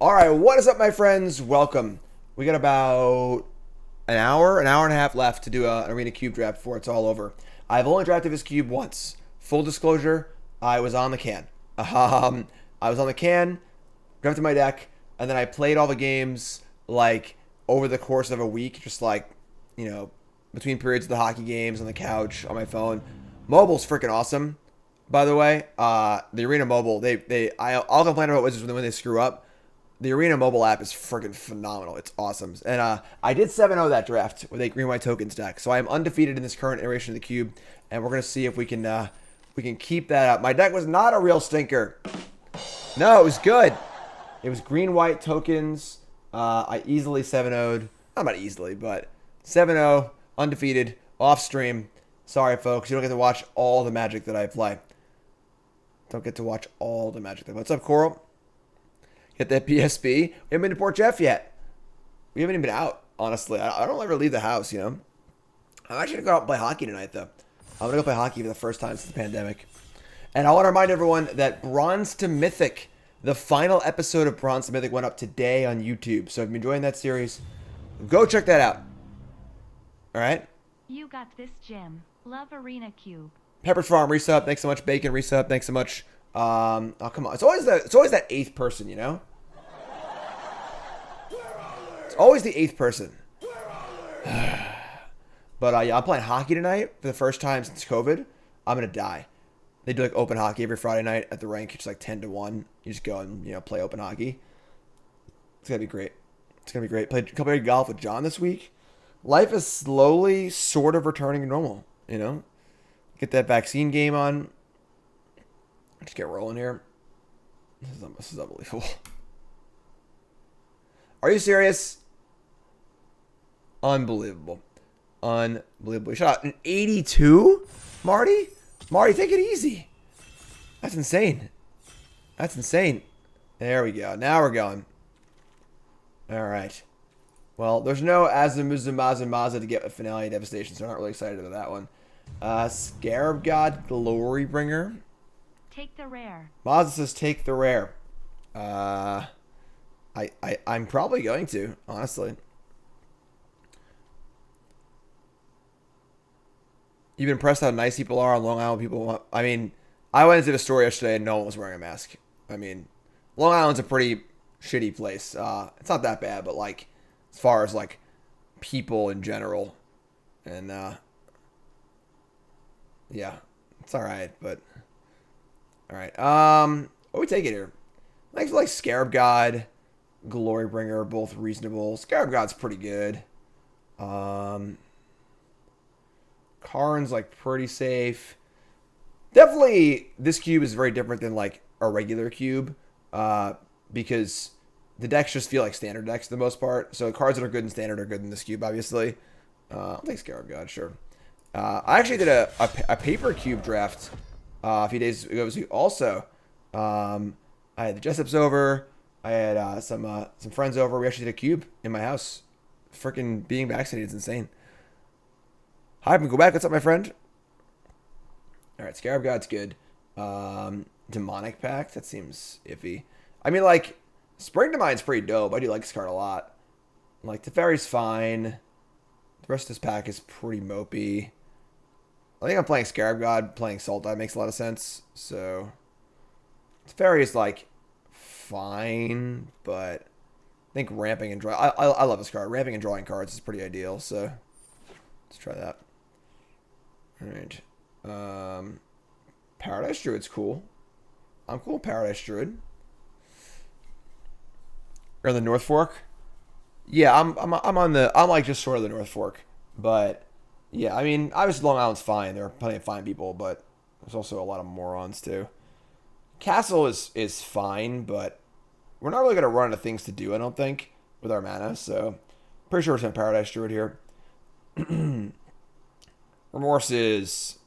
All right, what is up, my friends? Welcome. We got about an hour and a half left to do an Arena Cube Draft before it's all over. I've only drafted this cube once. Full disclosure, I was on the can. I was on the can, drafted my deck, and then I played all the games like over the course of a week, just like, between periods of the hockey games on the couch on my phone. Mobile's freaking awesome, by the way. The Arena Mobile, I'll complain about Wizards when they screw up. The Arena mobile app is freaking phenomenal. It's awesome. And I did 7-0 that draft with a green white tokens deck. So I am undefeated in this current iteration of the cube, and we're gonna see if we can keep that up. My deck was not a real stinker. No, it was good. It was green white tokens. I easily 7-0'd. Not easily, but 7-0, undefeated, off stream. Sorry, folks, you don't get to watch all the magic that I play. Don't get to watch all the magic. What's up, Coral? Get that PSP. We haven't been to Port Jeff yet. We haven't even been out, honestly. I don't ever leave the house, I'm actually going to go out and play hockey tonight, though. I'm going to go play hockey for the first time since the pandemic. And I want to remind everyone that Bronze to Mythic, the final episode of Bronze to Mythic, went up today on YouTube. So if you're enjoying that series, go check that out. All right? You got this, Jim. Love Arena Cube. Pepper's Farm, resub. Thanks so much. Bacon, resub. Thanks so much. Oh, come on. It's always that eighth person, It's always the eighth person. But yeah, I'm playing hockey tonight for the first time since COVID. I'm going to die. They do like open hockey every Friday night at the rink. It's like 10-1. You just go and, play open hockey. It's going to be great. It's going to be great. Played a couple of golf with John this week. Life is slowly sort of returning to normal, Get that vaccine game on. Just get rolling here. This is unbelievable. Are you serious? Unbelievable. Unbelievable. Shot an 82? Marty? Marty, take it easy. That's insane. That's insane. There we go. Now we're going. All right. Well, there's no Azumuzumazamaza to get with Finale Devastation, so I'm not really excited about that one. Scarab God Glorybringer. Take the rare. Mazda says take the rare. I'm probably going to, honestly. You've been impressed how nice people are on Long Island. I went into the store yesterday and no one was wearing a mask. Long Island's a pretty shitty place. It's not that bad, but as far as people in general, and yeah, it's all right. But all right, what we take it here? Thanks for Scarab God, Glorybringer, both reasonable. Scarab God's pretty good. Karn's pretty safe. Definitely, this cube is very different than a regular cube, because the decks just feel like standard decks for the most part. So cards that are good in standard are good in this cube, obviously. I'll take Scarab God, sure. I actually did a paper cube draft a few days ago also. I had the Jessups over. I had some friends over. We actually did a cube in my house. Freaking being vaccinated is insane. Hi, go back. What's up, my friend? All right, Scarab God's good. Demonic Pact, that seems iffy. Spring to Mind's pretty dope. I do like this card a lot. Teferi's fine. The rest of this pack is pretty mopey. I think I'm playing Scarab God. Playing sultai makes a lot of sense. So Teferi is fine, but I think ramping and draw. I love this card. Ramping and drawing cards is pretty ideal. So let's try that. All right. Paradise Druid's cool. I'm cool with Paradise Druid. Or the North Fork. Yeah, I'm just short of the North Fork, but yeah, obviously Long Island's fine. There are plenty of fine people, but there's also a lot of morons too. Castle is fine, but we're not really gonna run out of things to do, I don't think, with our mana. So pretty sure we're going Paradise Druid here. Remorse is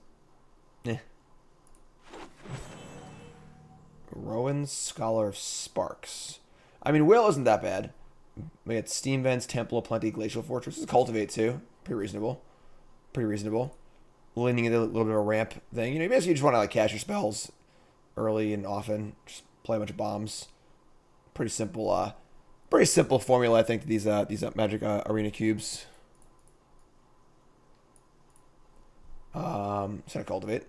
Rowan's Scholar of Sparks. Will isn't that bad. We got Steam Vents, Temple of Plenty, Glacial Fortress. This is Cultivate too. Pretty reasonable. Leaning into a little bit of a ramp thing. You basically just want to cast your spells early and often. Just play a bunch of bombs. Pretty simple Pretty simple formula, I think, these Magic Arena cubes. Just gonna cultivate.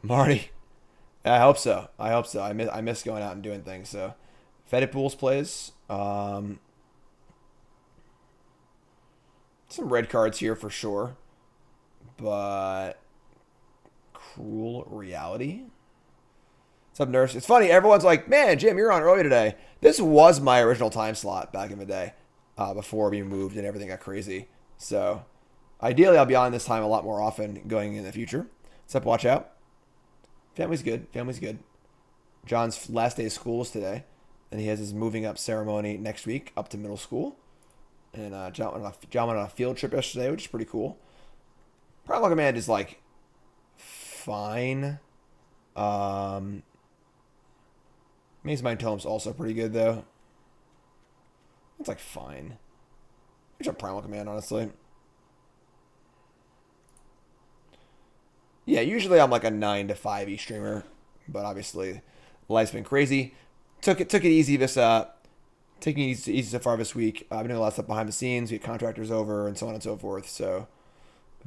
Marty. I hope so. I hope so. I miss going out and doing things. So, Fetid Pools plays. Some red cards here for sure, but Cruel Reality. What's up, Nurse? It's funny. Everyone's like, "Man, Jim, you're on early today." This was my original time slot back in the day, before we moved and everything got crazy. So, ideally, I'll be on this time a lot more often going in the future. What's up? Watch out. Family's good. Family's good. John's last day of school is today, and he has his moving up ceremony next week up to middle school. And John went on a field trip yesterday, which is pretty cool. Prime Command is like fine. Maze Mind Tome's also pretty good though. It's like fine. I jump Primal Command, honestly. Yeah, usually I'm like a 9 to 5 streamer, but obviously life's been crazy. Took it easy taking it easy so far this week. I've been doing a lot of stuff behind the scenes. We get contractors over and so on and so forth. So,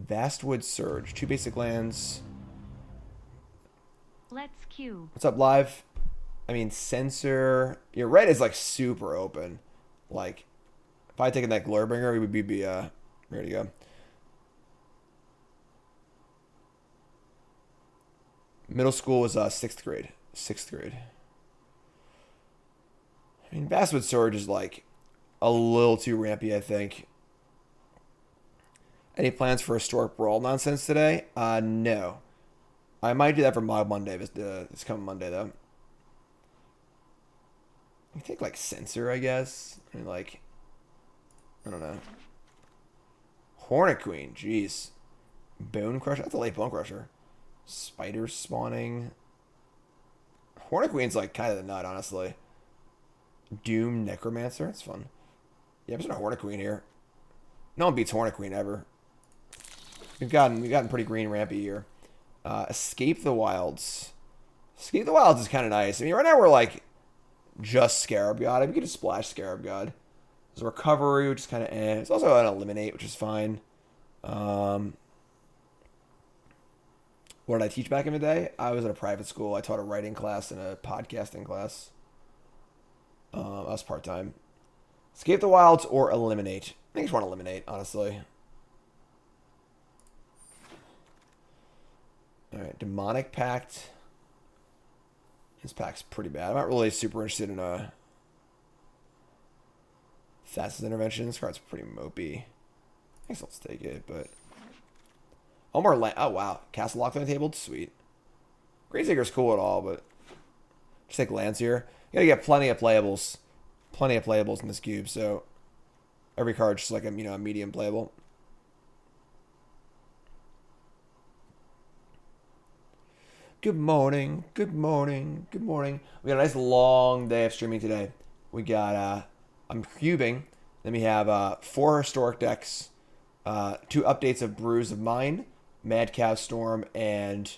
Vastwood Surge, 2 basic lands. Let's cube. What's up, live? I mean, Censor. Your red is like super open. Like, if I had taken that Glurbringer, we would be ready to go. Middle school was 6th grade. 6th grade. I mean, Vastwood Surge is like a little too rampy, I think. Any plans for Historic Brawl nonsense today? No. I might do that for Mob Monday, this coming Monday, though. I think like Censor, I guess. I mean, like, I don't know. Hornet Queen, jeez. Bone Crusher, that's a late Bone Crusher. Spiders spawning. Hornet Queen's like kind of the nut, honestly. Doom Necromancer, that's fun. Yeah, there's a Hornet Queen here. No one beats Hornet Queen ever. We've gotten pretty green rampy here. Escape the Wilds. Escape the Wilds is kind of nice. I mean, right now we're like just Scarab God. I mean, we could just splash Scarab God. There's a recovery, which is kind of eh. It's also an eliminate, which is fine. What did I teach back in the day? I was at a private school. I taught a writing class and a podcasting class. I was part-time. Escape the Wilds or eliminate. I think I just want to eliminate, honestly. Alright, Demonic Pact. This pack's pretty bad. I'm not really super interested in Thassa's Intervention. This card's pretty mopey. I guess let's take it, but... Oh, more land. Oh, wow. Castle Lock on the table? Sweet. Gravedigger's cool at all, but... Just take lands here. You gotta get plenty of playables. Plenty of playables in this cube, so... Every card's just like a, a medium playable. Good morning. Good morning. Good morning. We got a nice long day of streaming today. We got, I'm cubing. Then we have 4 historic decks. 2 updates of Brews of Mine. Mad Cow Storm and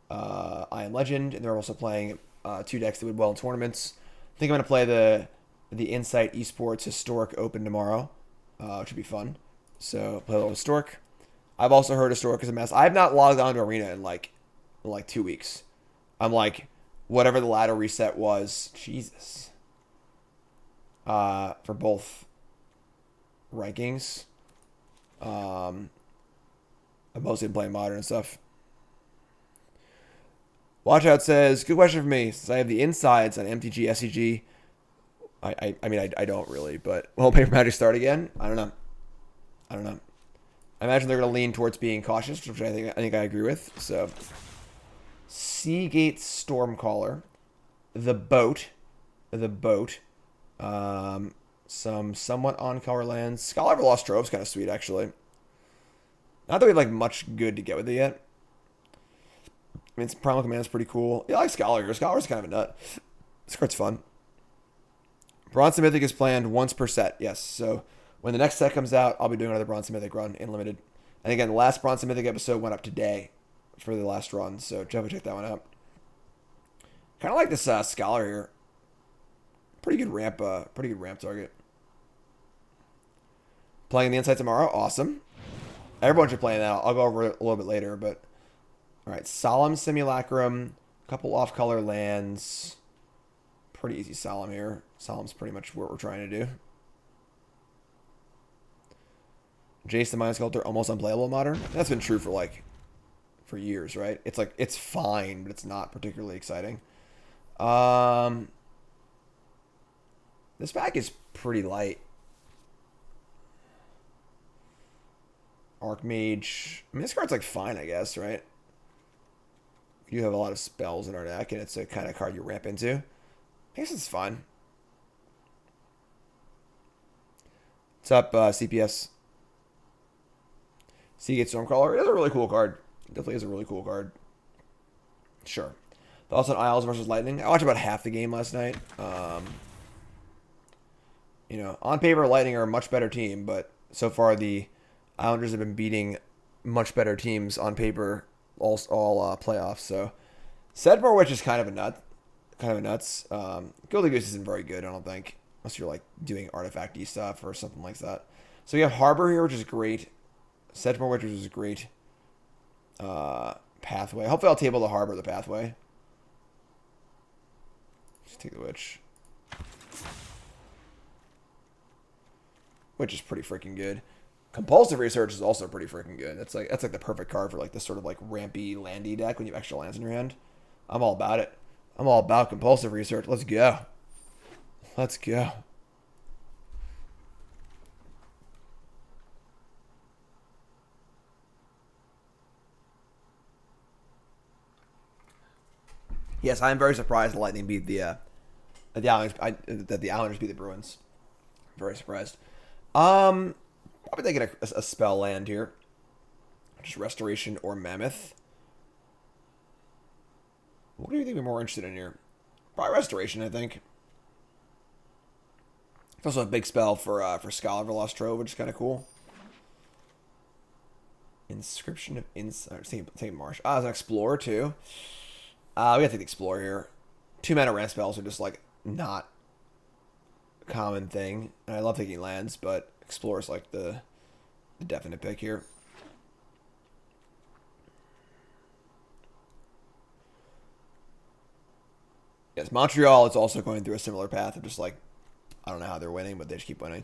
I Am Legend. And they're also playing 2 decks that would well in tournaments. I think I'm going to play the Insight Esports Historic Open tomorrow, which would be fun. So play a little Historic. I've also heard Historic is a mess. I have not logged on to Arena in like 2 weeks. I'm like, whatever the ladder reset was, Jesus. For both rankings. I've mostly been playing Modern and stuff. Watch Out says, good question for me, since I have the insides on MTG SCG. I mean, I don't really, but will Paper Magic start again? I don't know. I imagine they're going to lean towards being cautious, which I think I agree with. So, Seagate Stormcaller, the boat, some somewhat on-color lands. Scholar of the Lost Trove's kind of sweet, actually. Not that we have like much good to get with it yet. I mean, Primal Command is pretty cool. Yeah, I like Scholar. Scholar's kind of a nut. This card's fun. Bronze Mythic is planned once per set, yes. So when the next set comes out, I'll be doing another Bronze Mythic run in Limited. And again, the last Bronze Mythic episode went up today for the last run, so definitely check that one out. Kind of like this Scholar here. Pretty good ramp target. Playing the Insight tomorrow, awesome. Everyone should play that. I'll go over it a little bit later, but all right, Solemn Simulacrum, couple off-color lands. Pretty easy Solemn here. Solemn's pretty much what we're trying to do. Jace the Mind Sculptor, almost unplayable in Modern. That's been true for years, right? It's like, it's fine, but it's not particularly exciting. This pack is pretty light. Archmage. I mean, this card's like fine, I guess, right? You have a lot of spells in our deck, and it's a kind of card you ramp into. I guess it's fine. What's up, CPS? Seagate Stormcaller. It is a really cool card. It definitely is a really cool card. Sure. Thoughts on Isles versus Lightning? I watched about half the game last night. You know, on paper, Lightning are a much better team, but so far the Islanders have been beating much better teams on paper all playoffs. So Sedmore Witch is kind of a nuts. Gilded Goose isn't very good, I don't think, unless you're like doing artifact-y stuff or something like that. So you have Harbor here, which is great. Sedmore Witch, which is great. Pathway. Hopefully I'll table the Harbor, the Pathway. Just take the Witch. Which is pretty freaking good. Compulsive Research is also pretty freaking good. That's like the perfect card for like this sort of like rampy landy deck when you have extra lands in your hand. I'm all about it. I'm all about Compulsive Research. Let's go. Let's go. Yes, I am very surprised the Lightning beat the Islanders. That the Islanders beat the Bruins. Very surprised. Probably taking a spell land here. Just Restoration or Mammoth. What do you think we're more interested in here? Probably Restoration, I think. It's also a big spell for Scholar of the Lost Trove, which is kind of cool. Inscription of Insight. Same Marsh. It's an Explorer, too. We have to take the Explorer here. 2-mana ramp spells are just, like, not a common thing. And I love taking lands, but Explorer is, like, the definite pick here. Yes, Montreal is also going through a similar path of just, like, I don't know how they're winning, but they just keep winning.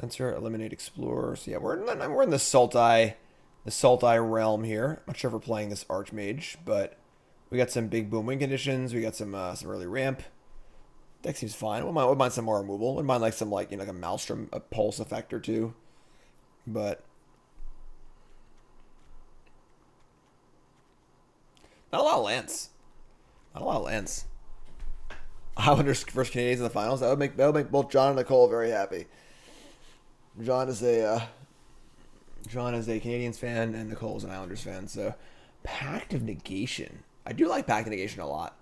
Censor, Eliminate Explorer. So, yeah, we're in the Sultai realm here. Not sure if we're playing this Archmage, but we got some big boom win conditions. We got some early ramp. Deck seems fine. Wouldn't mind some more removal. Wouldn't mind like some like a Maelstrom, a pulse effect or two. But not a lot of lands. Not a lot of lands. Islanders versus Canadians in the finals. That would make both John and Nicole very happy. John is a Canadians fan and Nicole is an Islanders fan. So Pact of Negation. I do like Pact of Negation a lot.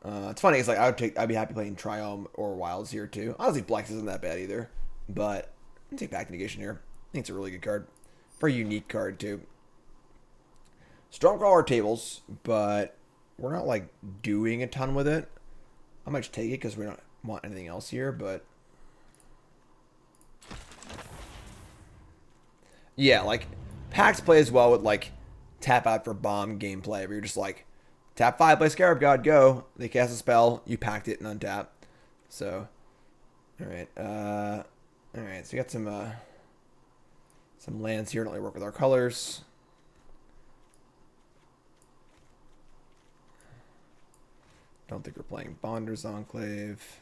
It's funny. It's like I'd be happy playing Triome or Wilds here too. Honestly, Blex isn't that bad either. But I'll take Pact of Negation here. I think it's a really good card. Very unique card too. Stormcrawler tables, but we're not like doing a ton with it. I might just take it because we don't want anything else here, but yeah, like Pax plays well with like tap out for bomb gameplay, where you're just like tap 5, play Scarab God, go. They cast a spell, you packed it and untap. So, all right, so we got some lands here. Don't really work with our colors. Don't think we're playing Bonder's Enclave.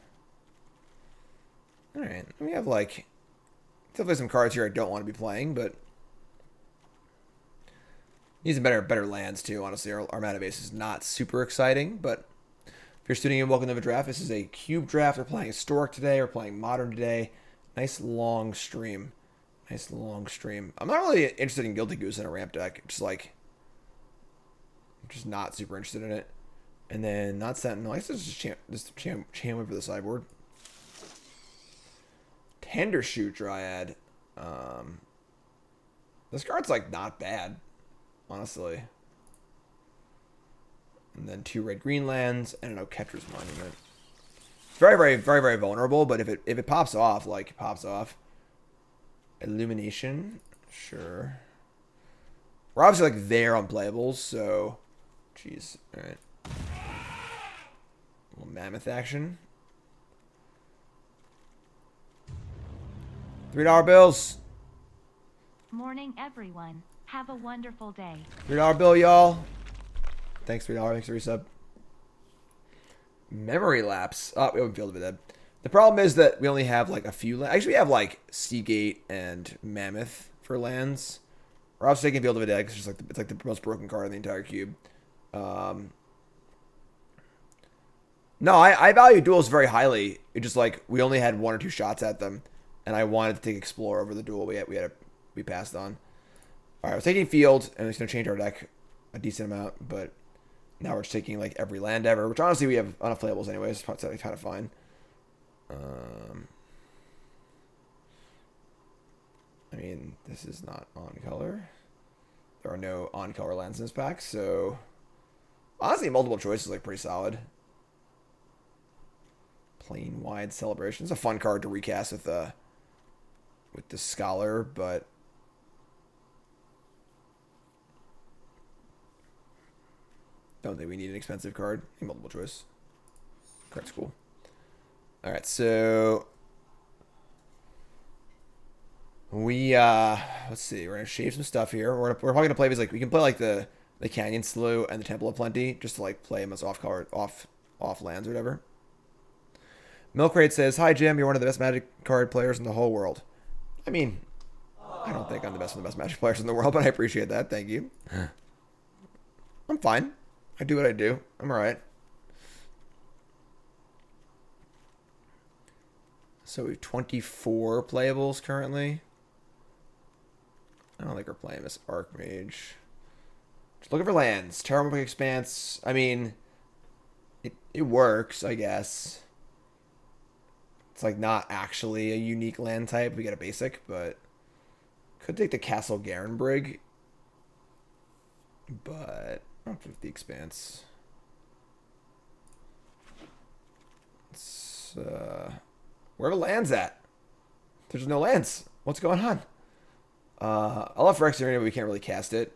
Alright, we have like definitely some cards here I don't want to be playing, but need some better lands too. Honestly, our mana base is not super exciting, but if you're tuning in, welcome to the draft. This is a cube draft. We're playing Historic today. We're playing Modern today. Nice long stream. I'm not really interested in Guilty Goose in a ramp deck. Just like, I'm just not super interested in it. And then not Sentinel. I guess this is Champion for the sideboard. Tender Shoot Dryad. This card's like not bad, honestly. And then 2 red-green lands and an Oketra's Monument. Very, very, very, very vulnerable, but if it pops off, like, it pops off. Illumination. Sure. We're obviously, like, there on playables, so... Jeez. Alright. Little mammoth action. $3 bills. Morning, everyone. Have a wonderful day. $3 bill, y'all. Thanks, $3. Thanks for resub. Memory lapse. Oh, we haven't fielded it. The problem is that we only have like a few. Actually, we have like Seagate and Mammoth for lands. We're obviously taking Field of a Dead because it's like the most broken card in the entire cube. No, I value duels very highly. It just like we only had 1 or 2 shots at them, and I wanted to take Explore over the duel we passed on. All right, we're taking Field, and it's gonna change our deck a decent amount, but now we're just taking like every land ever, which honestly we have enough playables anyways. It's kind of fine. I mean, this is not on color. There are no on color lands in this pack, so honestly, multiple choice is like pretty solid. Plain wide celebration. It's a fun card to recast with the Scholar, but don't think we need an expensive card. Multiple choice. Card's cool. All right, so we let's see. We're gonna shave some stuff here. We're probably gonna play these like we can play like the Canyon Slough and the Temple of Plenty just to like play them as off lands or whatever. Milkrate says, "Hi Jim, you're one of the best Magic card players in the whole world." I mean, I don't think I'm the best of the best Magic players in the world, but I appreciate that. Thank you. I'm fine. I do what I do. I'm alright. So we have 24 playables currently. I don't think we're playing this Archmage. Just looking for lands. Terramorphic Expanse. I mean, it works, I guess. It's like not actually a unique land type. We get a basic, but could take the Castle Garenbrig. But I don't think the Expanse. It's where are the lands at? There's no lands. What's going on? I love Phyrexian Arena, but we can't really cast it.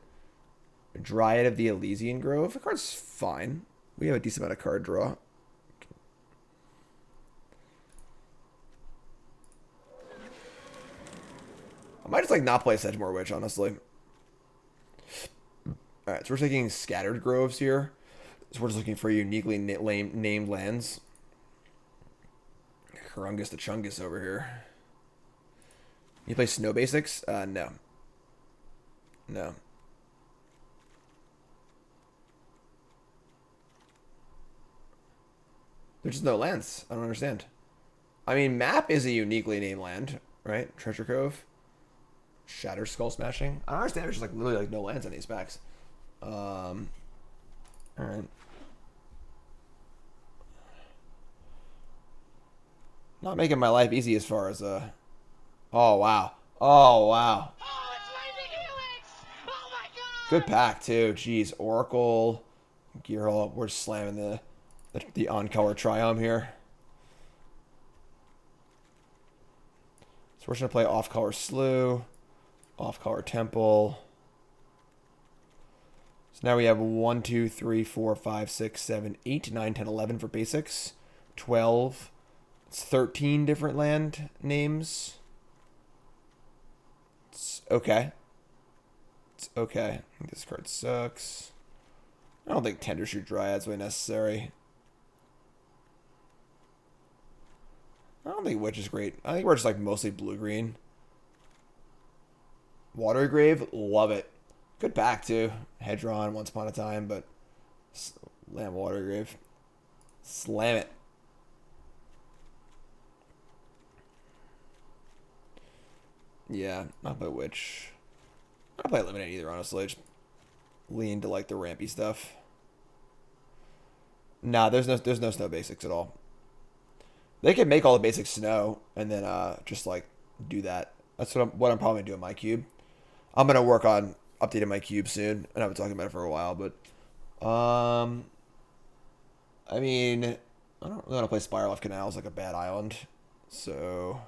Dryad of the Elysian Grove. The card's fine. We have a decent amount of card draw. I might just like not play Sedgemoor Witch, honestly. Alright, so we're taking Scattered Groves here. So we're just looking for uniquely named lands. Karungus the Chungus over here. You play Snow Basics? No. No. There's just no lands. I don't understand. I mean, Map is a uniquely named land, right? Treasure Cove. Shatter Skull Smashing. I don't understand. There's just like literally like no lands on these packs. Alright. Not making my life easy as far as oh wow. Oh wow. Oh, it's Lightning Helix! Oh my god! Good pack too. Jeez, Oracle, Gear Up. We're slamming the on-color Triumph here. So we're just gonna play off-color Slough, off-color Temple. So now we have 1, 2, 3, 4, 5, 6, 7, 8, 9, 10, 11 for basics. 12. It's 13 different land names. It's okay. It's okay. I think this card sucks. I don't think Tender Shoot Dryad's really necessary. I don't think Witch is great. I think we're just like mostly blue-green. Watery Grave, love it. Good pack too. Hedron once upon a time, but Lamb Watery Grave. Slam it. Yeah, not by Witch. Not by Eliminate either, honestly. Just lean to like the rampy stuff. Nah, there's no snow basics at all. They can make all the basic snow and then just like do that. That's what I'm probably gonna do in my cube. I'm gonna work on updating my cube soon, and I've been talking about it for a while, but I mean, I don't really want to play Spiral of Canals like a bad island. So...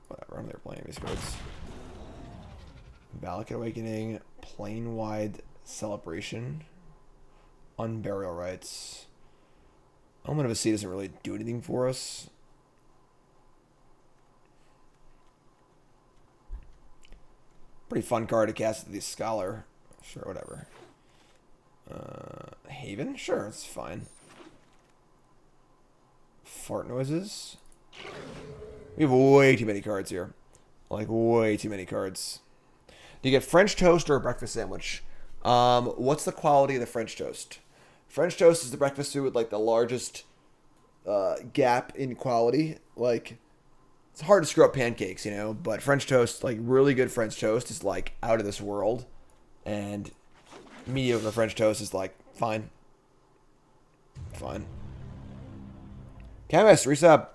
whatever, I don't think they're playing these cards. Valakut Awakening, Plane-Wide Celebration, Unburial Rites. Omen of a Sea doesn't really do anything for us. Pretty fun card to cast with the Scholar. Sure, whatever. Haven? Sure, it's fine. Fart Noises. We have way too many cards here. Like, way too many cards. Do you get French toast or a breakfast sandwich? What's the quality of the French toast? French toast is the breakfast food with, like, the largest gap in quality. Like, it's hard to screw up pancakes, you know? But French toast, like, really good French toast is, like, out of this world. And mediocre French toast is, like, fine. Fine. Chemist, resub.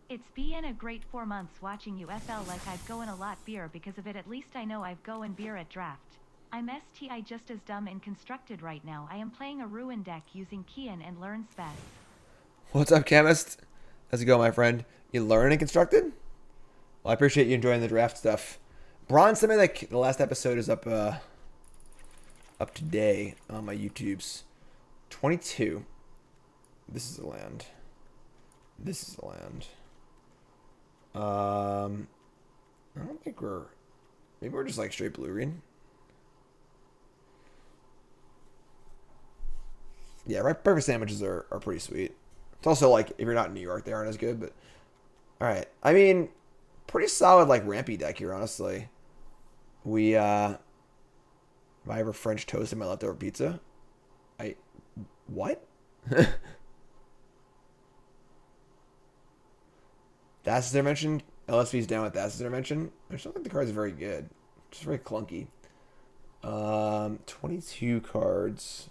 It's been a great 4 months watching you. FL like I've go in a lot beer because of it. At least I know I've go in beer at draft. I'm STI just as dumb and constructed right now. I am playing a ruin deck using Kian and learn spats. What's up, Chemist? How's it going, my friend? You learn and constructed? Well, I appreciate you enjoying the draft stuff. Bronze Semitic, the last episode is up today on my YouTubes. 22. This is a land. This is a land. I don't think we're... maybe we're just like straight blue-green. Yeah, right. Perfect sandwiches are pretty sweet. It's also like, if you're not in New York, they aren't as good, but... alright. I mean, pretty solid, like, rampy deck here, honestly. We, if I have a French toast in my leftover pizza... what? Thassa's Dimension. LSV's down with Thassa's Dimension. I just don't think the cards are very good. Just very clunky. 22 cards.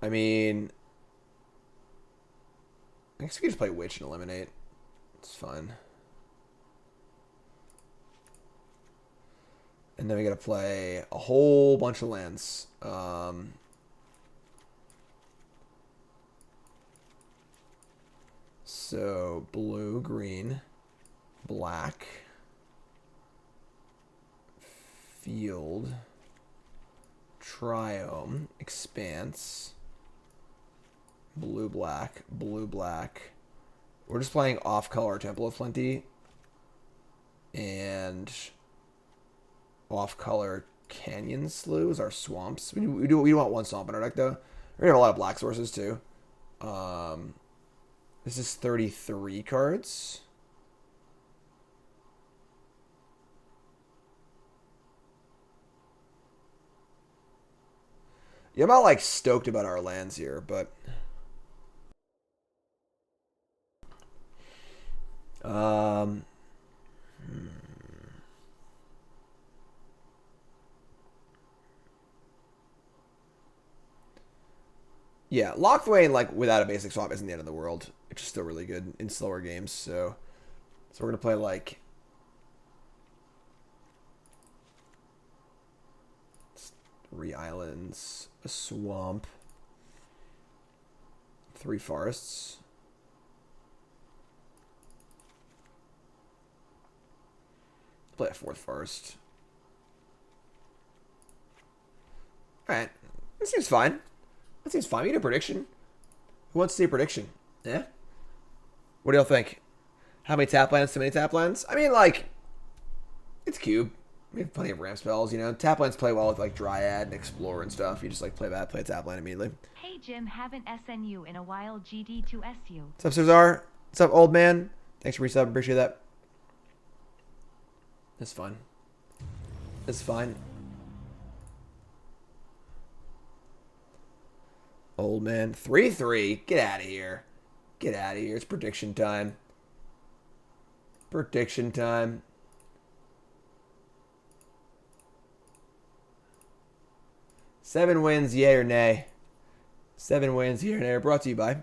I mean, I guess we could just play Witch and Eliminate. It's fine. And then we gotta play a whole bunch of lands. So, blue, green, black, field, triome, expanse, blue, black, blue, black. We're just playing off-color Temple of Plenty and off-color Canyon Sloughs, our swamps. We do want one swamp in our deck, though. We're gonna have a lot of black sources, too. This is 33 cards. Yeah, I'm not, like, stoked about our lands here, but... yeah, Lockthwain, like, without a basic swamp isn't the end of the world. It's just still really good in slower games, so we're going to play, like... 3 islands, a swamp, 3 forests. Play a 4th forest. Alright, this seems fine. That seems fine. We need a prediction. Who wants to see a prediction? Yeah? What do y'all think? How many tap lands? Too many tap lands? I mean, like, it's cube. We have plenty of ramp spells, you know. Tap lands play well with, like, Dryad and Explorer and stuff. You just, like, play that, play a tap land immediately. Hey Jim, haven't SNU in a while. GD to SU. What's up, Cesar? What's up, old man? Thanks for resub. Appreciate that. It's fine. It's fine. Old man. 3-3. Get out of here. Get out of here. It's prediction time. Prediction time. Seven wins, yay or nay. 7 wins, yay or nay. Brought to you by...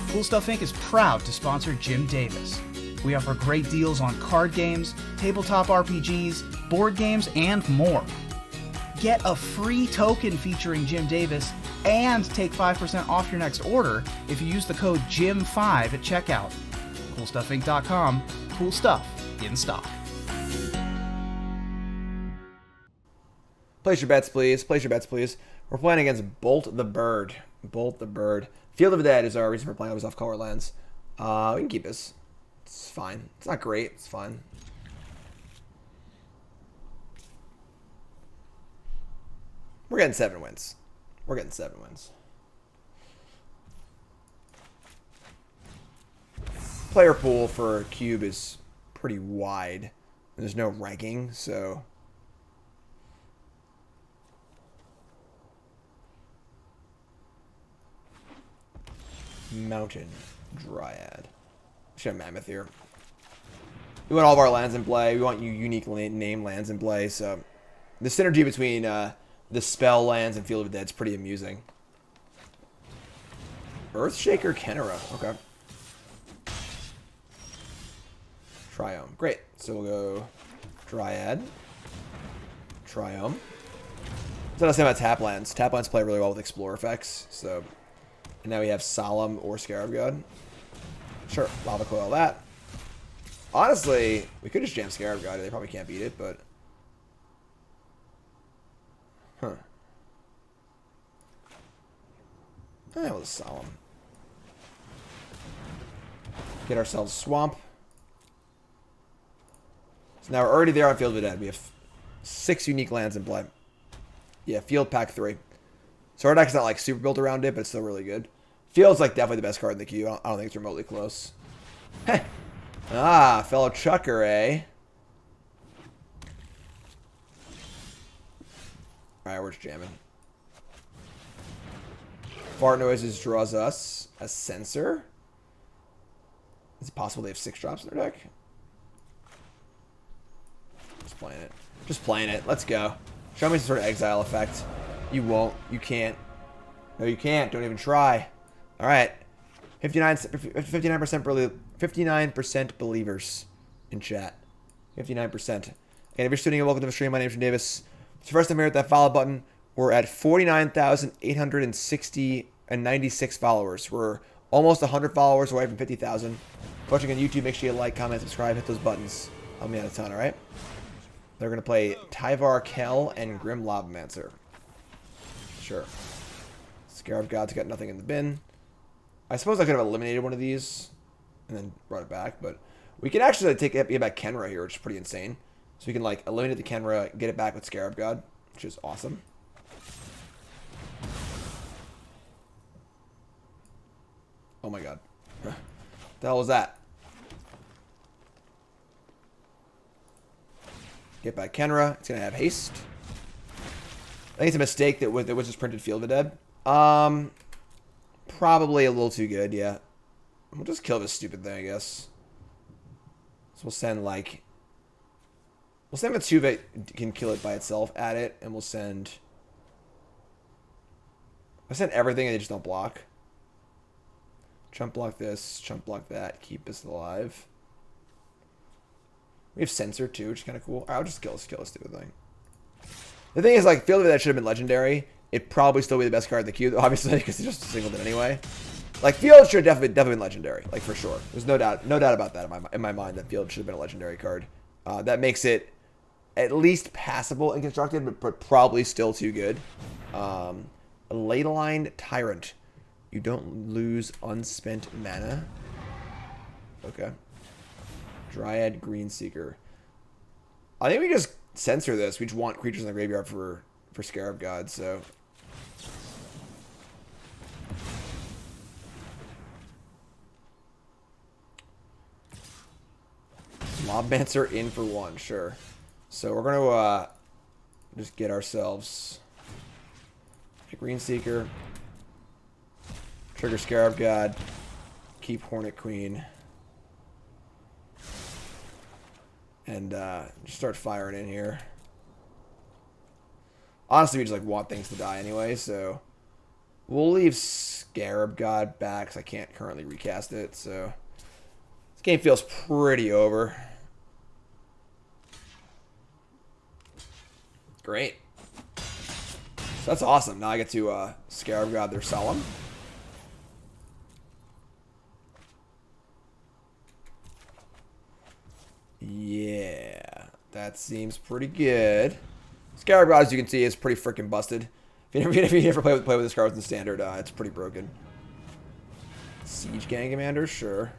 Cool Stuff Inc. is proud to sponsor Jim Davis. We offer great deals on card games, tabletop RPGs, board games, and more. Get a free token featuring Jim Davis and take 5% off your next order if you use the code JIM5 at checkout. CoolStuffInc.com. Cool stuff in stock. Place your bets, please. Place your bets, please. We're playing against Bolt the Bird. Bolt the Bird. Field of the Dead is our reason for playing always off-color lands. We can keep this. It's fine. It's not great. It's fine. We're getting 7 wins. We're getting 7 wins. Player pool for Cube is pretty wide. There's no ranking, so... Mountain Dryad. Should have Mammoth here. We want all of our lands in play. We want unique name lands in play, so... The synergy between the spell lands and Field of the Dead is pretty amusing. Earthshaker Kenera. Okay. Triome. Great. So we'll go Dryad. Triome. So that's about tap lands. Tap lands play really well with Explore effects. So, and now we have Solemn or Scarab God. Sure. Lava Coil that. Honestly, we could just jam Scarab God. They probably can't beat it, but... Huh. That was Solemn. Get ourselves Swamp. So now we're already there on Field of the Dead. We have 6 unique lands in play. Yeah, Field Pack 3. So our deck's not like super built around it, but it's still really good. Field's like definitely the best card in the queue. I don't think it's remotely close. Heh. Ah, fellow Chucker, eh? Alright, we're just jamming. Fart noises draws us a Censor. Is it possible they have 6 drops in their deck? Just playing it. Just playing it. Let's go. Show me some sort of exile effect. You won't. You can't. No, you can't. Don't even try. Alright. 59% believers in chat. 59%. Again, if you're tuning in, welcome to the stream. My name is Jim Davis. It's your first time here at that follow button. We're at 49,860 and 96 followers. We're almost 100 followers away from 50,000. Watching on YouTube, make sure you like, comment, subscribe, hit those buttons. Help me out a ton, alright? They're going to play Tyvar Kell and Grim Lobmancer. Sure. Scarab God's got nothing in the bin. I suppose I could have eliminated one of these and then brought it back, but we can actually get back Kenra here, which is pretty insane. So we can like eliminate the Kenra, get it back with Scarab God, which is awesome. Oh my god. What the hell was that? Get back Kenra. It's going to have haste. I think it's a mistake that was just printed Field of the Dead. Probably a little too good, yeah. We'll just kill this stupid thing, I guess. So we'll send like... We'll send Matsuve that can kill it by itself at it, and we'll send... I send everything and they just don't block. Chump block this, chump block that, keep this alive. We have Censor too, which is kind of cool. Alright, I'll just kill this stupid thing. The thing is, like, Field of the Dead should have been legendary. It'd probably still be the best card in the queue, obviously, because it's just singled it anyway. Like, Field should have definitely been legendary, like, for sure. There's no doubt about that in my mind, that Field should have been a legendary card. That makes it at least passable and constructed, but probably still too good. Leyline Tyrant. You don't lose unspent mana. Okay. Dryad Greenseeker. I think we just censor this. We just want creatures in the graveyard for Scarab God, so... Mobmancer in for 1, sure. So we're going to just get ourselves a Greenseeker, trigger Scarab God, keep Hornet Queen, and just start firing in here. Honestly, we just like want things to die anyway, so we'll leave Scarab God back because I can't currently recast it. So Game feels pretty over. Great. So that's awesome. Now I get to Scarab God their Solemn. Yeah, that seems pretty good. Scarab God, as you can see, is pretty freaking busted. If you never play with this card in standard, it's pretty broken. Siege Gang Commander, sure.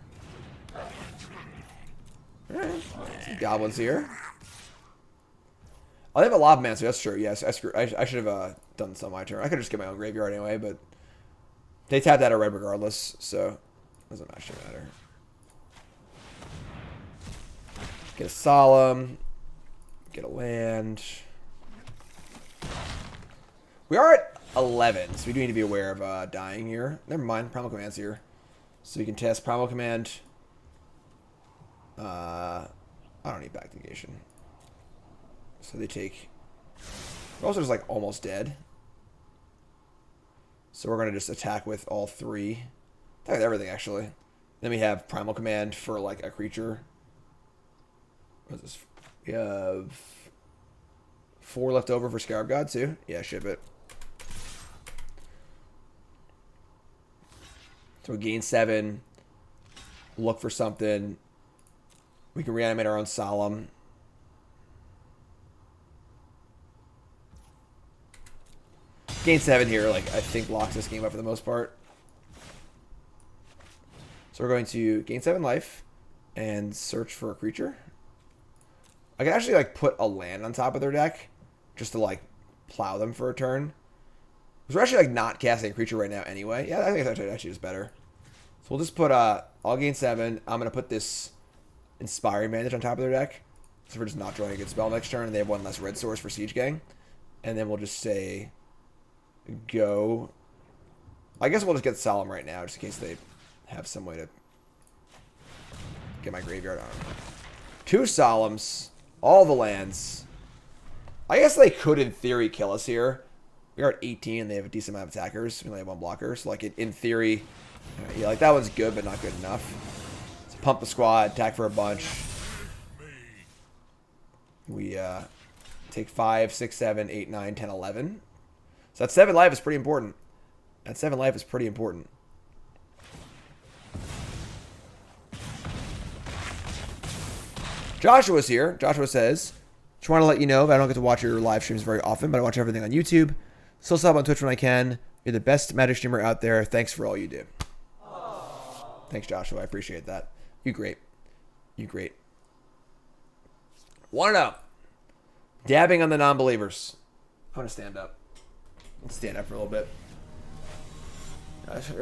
Alright, some goblins here. Oh, they have a Lob Man, so that's true. Yes, I should have done some on my turn. I could just get my own graveyard anyway, but they tapped out a red regardless, so it doesn't actually matter. Get a Solemn. Get a land. We are at 11, so we do need to be aware of dying here. Never mind, Primal Command's here. So you can test Primal Command. I don't need back negation. So they take... We're also just like almost dead. So we're going to just attack with all three. Attack with everything, actually. Then we have Primal Command for like a creature. What is this? We have 4 left over for Scarab God too. Yeah, ship it. So we gain 7. Look for something. We can reanimate our own Solemn. Gain 7 here, like, I think locks this game up for the most part. So we're going to gain 7 life and search for a creature. I can actually, like, put a land on top of their deck just to, like, plow them for a turn. Because we're actually, like, not casting a creature right now anyway. Yeah, I think that's actually just better. So we'll just put, I'll gain 7. I'm going to put this Inspiring Bandage on top of their deck. So we're just not drawing a good spell next turn. And they have 1 less red source for Siege Gang. And then we'll just say... go. I guess we'll just get Solemn right now, just in case they have some way to get my graveyard on. 2 Solemns, all the lands. I guess they could, in theory, kill us here. We are at 18, and they have a decent amount of attackers. We only have 1 blocker, so like in theory, yeah, like that one's good, but not good enough. So pump the squad, attack for a bunch. We take 5, 6, 7, 8, 9, 10, 11. So that 7 life is pretty important. That 7 life is pretty important. Joshua's here. Joshua says, just want to let you know that I don't get to watch your live streams very often, but I watch everything on YouTube. Still sub on Twitch when I can. You're the best Magic streamer out there. Thanks for all you do. Aww. Thanks, Joshua. I appreciate that. You great. You great. Want to know? Dabbing on the non-believers. I'm going to stand up. Let's stand up for a little bit.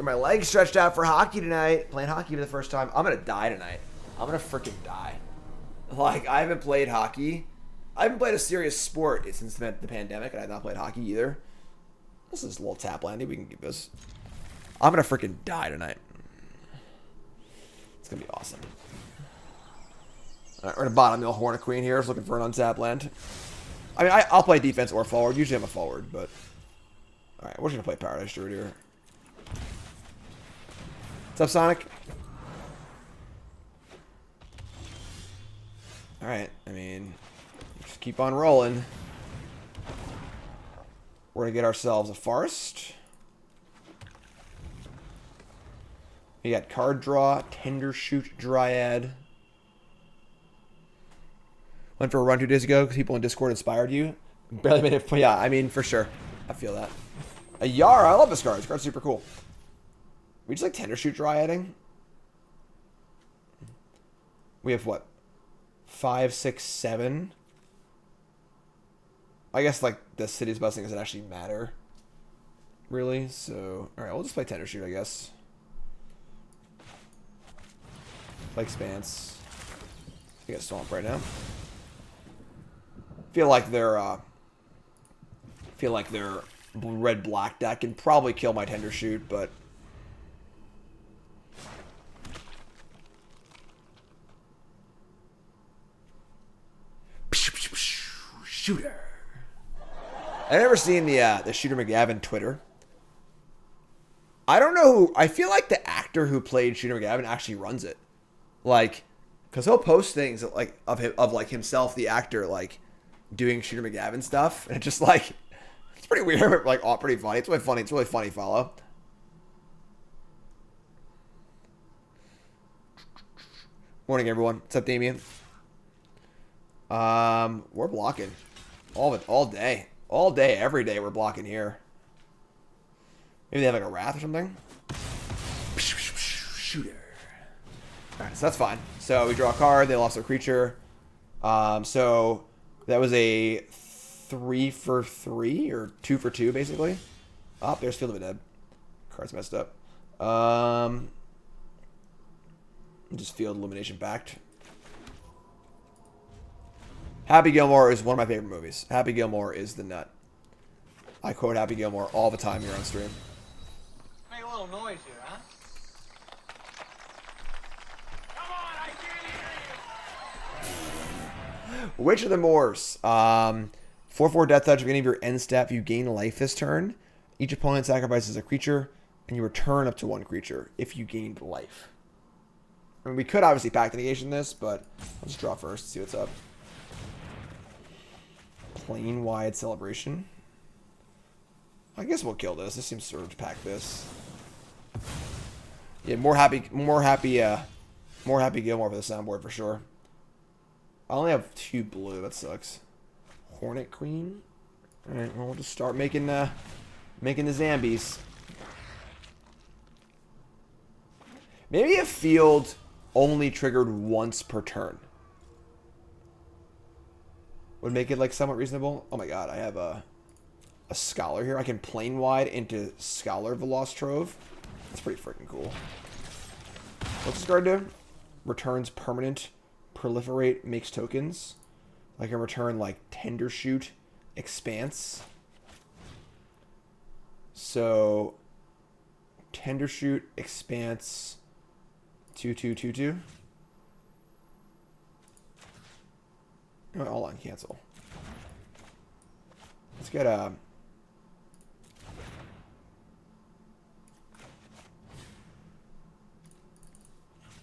My legs stretched out for hockey tonight. Playing hockey for the first time. I'm going to die tonight. I'm going to freaking die. Like, I haven't played hockey. I haven't played a serious sport since the pandemic, and I've not played hockey either. This is a little tap landy. We can keep this. I'm going to freaking die tonight. It's going to be awesome. All right, we're at the bottom. The Hornet Queen here is looking for an untap land. I mean, I'll play defense or forward. Usually I'm a forward, but... All right, we're just going to play Paradise Druid here. What's up, Sonic? All right, I mean, just keep on rolling. We're going to get ourselves a Forest. We got Card Draw, Tender Shoot Dryad. Went for a run 2 days ago because people in Discord inspired you. Barely made it. Yeah, I mean, for sure. I feel that. A Yara, I love this card. This card's super cool. We just like Tender Shoot Dryading. We have what? 5, 6, 7. I guess like the City's Blessing doesn't actually matter. Really? So, alright, we'll just play Tender Shoot, I guess. Play Expanse. We got Swamp right now. Feel like their red-black deck can probably kill my Tender Shoot, but Shooter. I've never seen the Shooter McGavin Twitter. I don't know who. I feel like the actor who played Shooter McGavin actually runs it. Like, because he'll post things like of like himself, the actor, like doing Shooter McGavin stuff, and it's just like it's pretty weird, but like all pretty funny. It's really funny. It's really funny follow. Morning, everyone. What's up, Damien? We're blocking all day, every day. We're blocking here. Maybe they have like a wrath or something. Shooter. All right, so that's fine. So we draw a card. They lost their creature. So that was a 3 for 3 or 2 for 2, basically. Oh, there's Field of the Dead. Card's messed up. Just Field Illumination backed. Happy Gilmore is one of my favorite movies. Happy Gilmore is the nut. I quote Happy Gilmore all the time here on stream. Make a little noise here, huh? Come on, I can't hear you. Which of the Moors? 4/4 Death Touch. Beginning of your end step, you gain life this turn. Each opponent sacrifices a creature, and you return up to 1 creature if you gained life. I mean, we could obviously pack negation this, but let's draw first, see what's up. Plain wide celebration. I guess we'll kill this. This seems sort of to pack this. Yeah, more happy Gilmore for the soundboard for sure. I only have 2 blue. That sucks. Hornet Queen. All right, well, we'll just start making the zombies. Maybe a field only triggered once per turn would make it like somewhat reasonable. Oh my god, I have a Scholar here. I can plane wide into Scholar Velostrove. That's pretty freaking cool. What's this card do? Returns permanent, proliferate, makes tokens. I can return like Tender Shoot, Expanse. So Tender Shoot, Expanse, 2/2/2/2. Oh, hold on, cancel. Let's get a.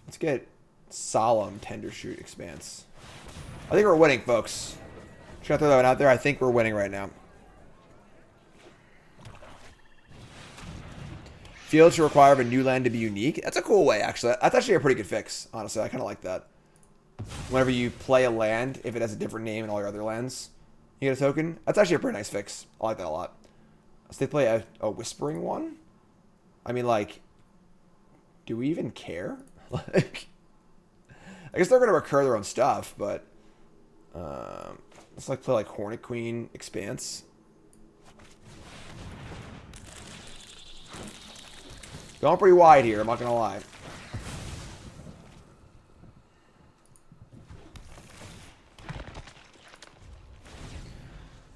Let's get Solemn Tender Shoot Expanse. I think we're winning, folks. Just gotta throw that one out there. I think we're winning right now. Field should require a new land to be unique. That's a cool way, actually. That's actually a pretty good fix, honestly. I kind of like that. Whenever you play a land, if it has a different name than all your other lands, you get a token. That's actually a pretty nice fix. I like that a lot. So they play a Whispering one? I mean, like, do we even care? Like, I guess they're going to recur their own stuff, but let's like play like Hornet Queen Expanse. Going pretty wide here, I'm not going to lie.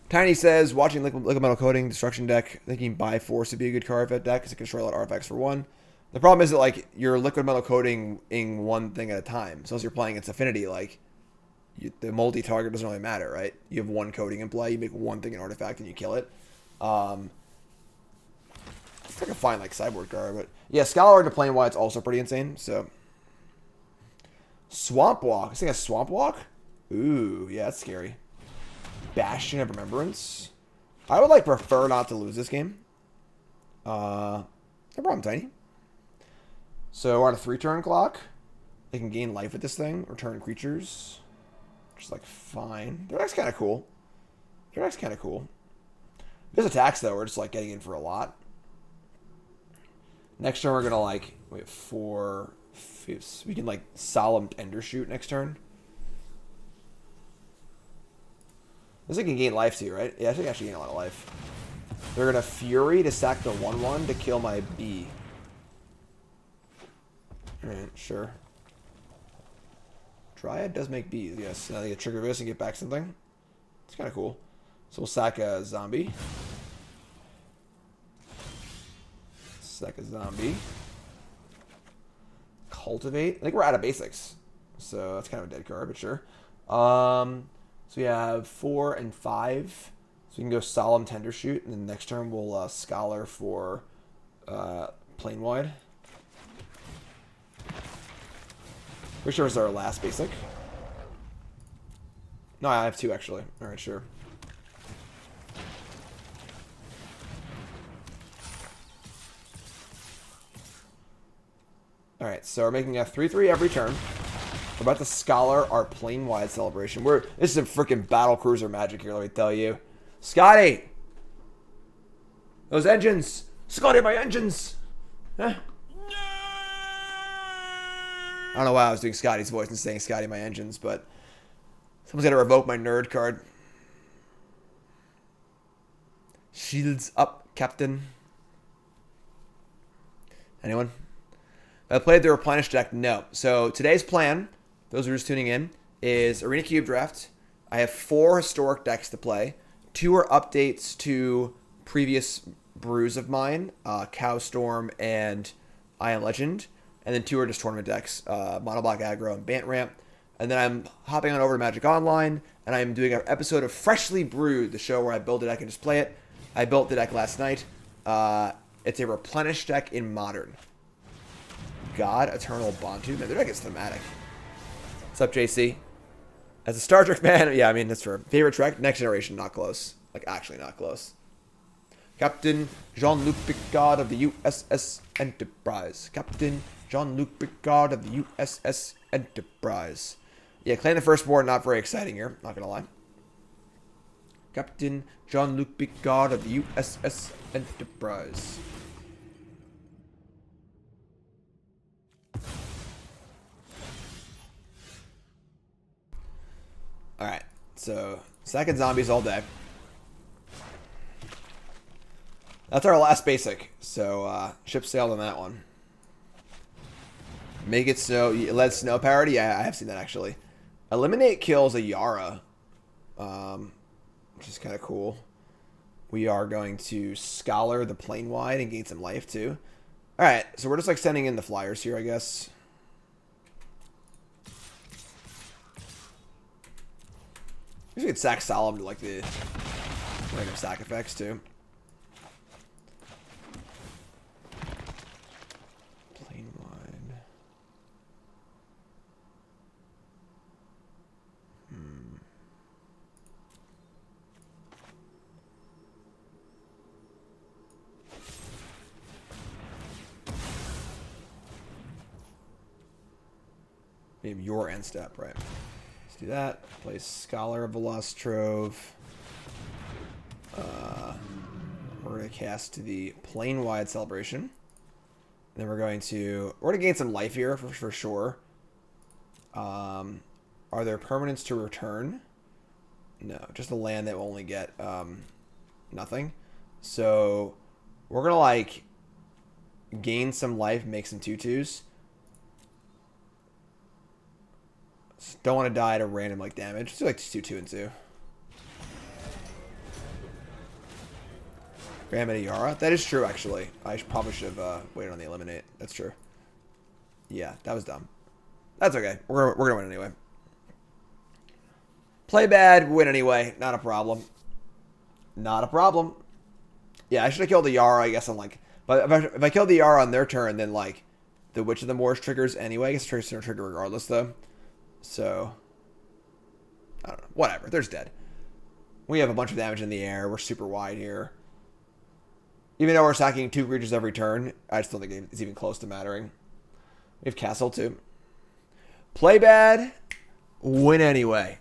Tiny says, watching Liquid Metal Coating Destruction deck, thinking Buy Force would be a good card for that deck because it can destroy a lot of artifacts for 1. The problem is that, like, you're Liquid Metal Coating in one thing at a time. So as you're playing its affinity, like, the multi-target doesn't really matter, right? You have 1 coating in play, you make 1 thing an artifact, and you kill it. It's like a fine, like, sideboard card, but yeah, Scholar into Plane Wide's also pretty insane, so. Swamp Walk. I think a Swamp Walk? Ooh, yeah, that's scary. Bastion of Remembrance. I would, like, prefer not to lose this game. No problem, Tiny. So we're on a 3-turn clock. They can gain life with this thing. Return creatures. Which is, like, fine. Their deck's kind of cool. There's attacks, though. We're just, like, getting in for a lot. Next turn, we're going to, like, wait, 4 fifths. We can, like, Solemn Tender Shoot next turn. This thing can gain life too, right? Yeah, I think I actually gain a lot of life. They're going to Fury to sack the 1/1 to kill my B. Alright, sure. Dryad does make Bs, yes. Now they get trigger this and get back something. It's kind of cool. So we'll sack a zombie. Sack a zombie. Cultivate. I think we're out of basics. So that's kind of a dead card, but sure. So we have 4 and 5. So we can go Solemn Tender Shoot, and then next turn we'll Scholar for Plane Wide. Pretty sure it's our last basic. No, I have 2 actually. Alright, sure. Alright, so we're making a 3/3 every turn. We're about to scholar our plane-wide celebration. This is a freaking battle cruiser magic here, let me tell you. Scotty! Those engines! Scotty, my engines! Huh? I don't know why I was doing Scotty's voice and saying Scotty, my engines, but someone's got to revoke my nerd card. Shields up, Captain. Anyone? I played the Replenish deck? No. So today's plan, those who are just tuning in, is Arena Cube Draft. I have 4 historic decks to play. 2 are updates to previous brews of mine, Cow Storm and Iron Legend. And then 2 are just tournament decks, Mono Black Aggro and Bant Ramp. And then I'm hopping on over to Magic Online, and I'm doing an episode of Freshly Brewed, the show where I build a deck and just play it. I built the deck last night. It's a Replenish deck in Modern. God, Eternal Bontu. Man, their deck is thematic. What's up, JC? As a Star Trek fan, yeah, I mean, that's for favorite Trek. Next Generation, not close. Like, actually not close. Captain Jean-Luc Picard of the USS Enterprise. Captain Jean-Luc Picard of the USS Enterprise. Yeah, Claim the Firstborn, not very exciting here. Not gonna lie. Captain Jean-Luc Picard of the USS Enterprise. Alright, so second zombies all day. That's our last basic, so ship sailed on that one. Make it snow, let snow parity? Yeah, I have seen that actually. Eliminate kills a Yara, which is kind of cool. We are going to scholar the plane wide and gain some life too. Alright, so we're just like sending in the flyers here, I guess. I guess we could sack Solemn to like the random sack effects too. Plane wide. Maybe your end step, right? Let's do that. Play Scholar of the Lost Trove. We're going to cast the plane-wide celebration. And then we're going to gain some life here for sure. Are there permanents to return? No, just a land that will only get nothing. So we're going to like gain some life, make some 2/2s. Don't want to die to random like damage. Let's do like 2, 2, and 2. Grandma Yara. That is true, actually. I probably should have waited on the eliminate. That's true. Yeah, that was dumb. That's okay. We're gonna win anyway. Play bad, win anyway. Not a problem. Not a problem. Yeah, I should have killed the Yara, I guess, on like... But if I killed the Yara on their turn, then like the Witch of the Moors triggers anyway. I guess triggers don't trigger regardless, though. So, I don't know. Whatever. They're just dead. We have a bunch of damage in the air. We're super wide here. Even though we're sacking 2 creatures every turn, I just don't think it's even close to mattering. We have Castle, too. Play bad, win anyway.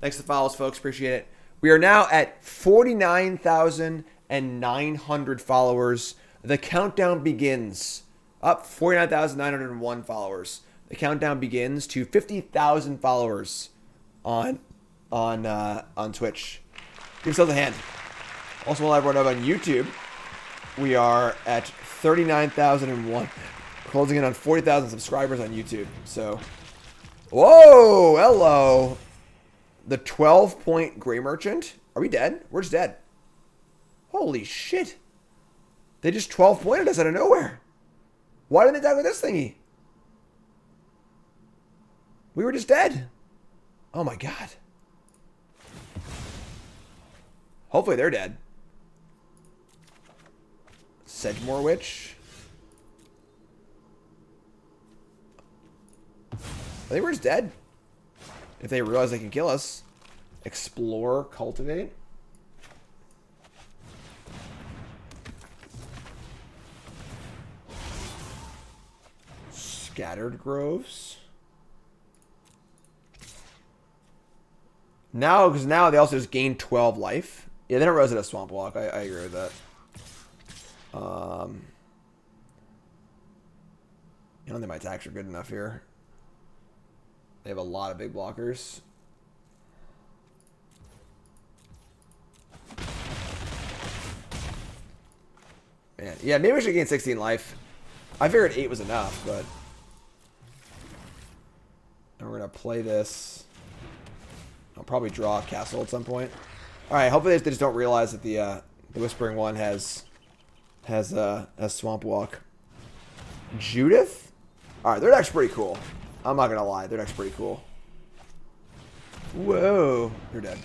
Thanks for the follows, folks. Appreciate it. We are now at 49,900 followers. The countdown begins. Up 49,901 followers. The countdown begins to 50,000 followers on Twitch. Give yourselves a hand. Also, while everyone know on YouTube, we are at 39,001, closing in on 40,000 subscribers on YouTube. So, whoa, hello. The 12-point Gray Merchant. Are we dead? We're just dead. Holy shit. They just 12-pointed us out of nowhere. Why didn't they die with this thingy? We were just dead. Oh my god. Hopefully they're dead. Sedgemoor Witch. think we're just dead. If they realize they can kill us. Explore, cultivate. Scattered groves. Now, because now they also just gain 12 life. Yeah, they don't realize it a swamp walk. I agree with that. I don't think my attacks are good enough here. They have a lot of big blockers. Man, yeah, maybe we should gain 16 life. I figured 8 was enough, but... And we're going to play this. I'll probably draw a castle at some point. Alright, hopefully they just don't realize that the Whispering One has Swamp Walk. Judith? Alright, their deck's pretty cool. I'm not going to lie, their deck's pretty cool. Whoa. They're dead.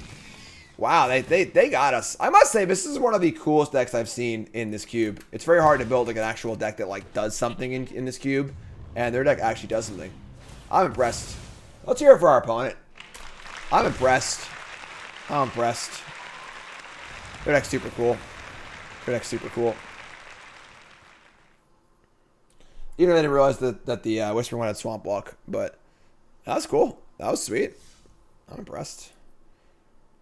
Wow, they got us. I must say, this is one of the coolest decks I've seen in this cube. It's very hard to build like an actual deck that like does something in this cube. And their deck actually does something. I'm impressed. Let's hear it for our opponent. I'm impressed. I'm impressed. Their deck's super cool. Their deck's super cool. Even though I didn't realize that the Whispering One had Swamp Walk, but that was cool. That was sweet. I'm impressed.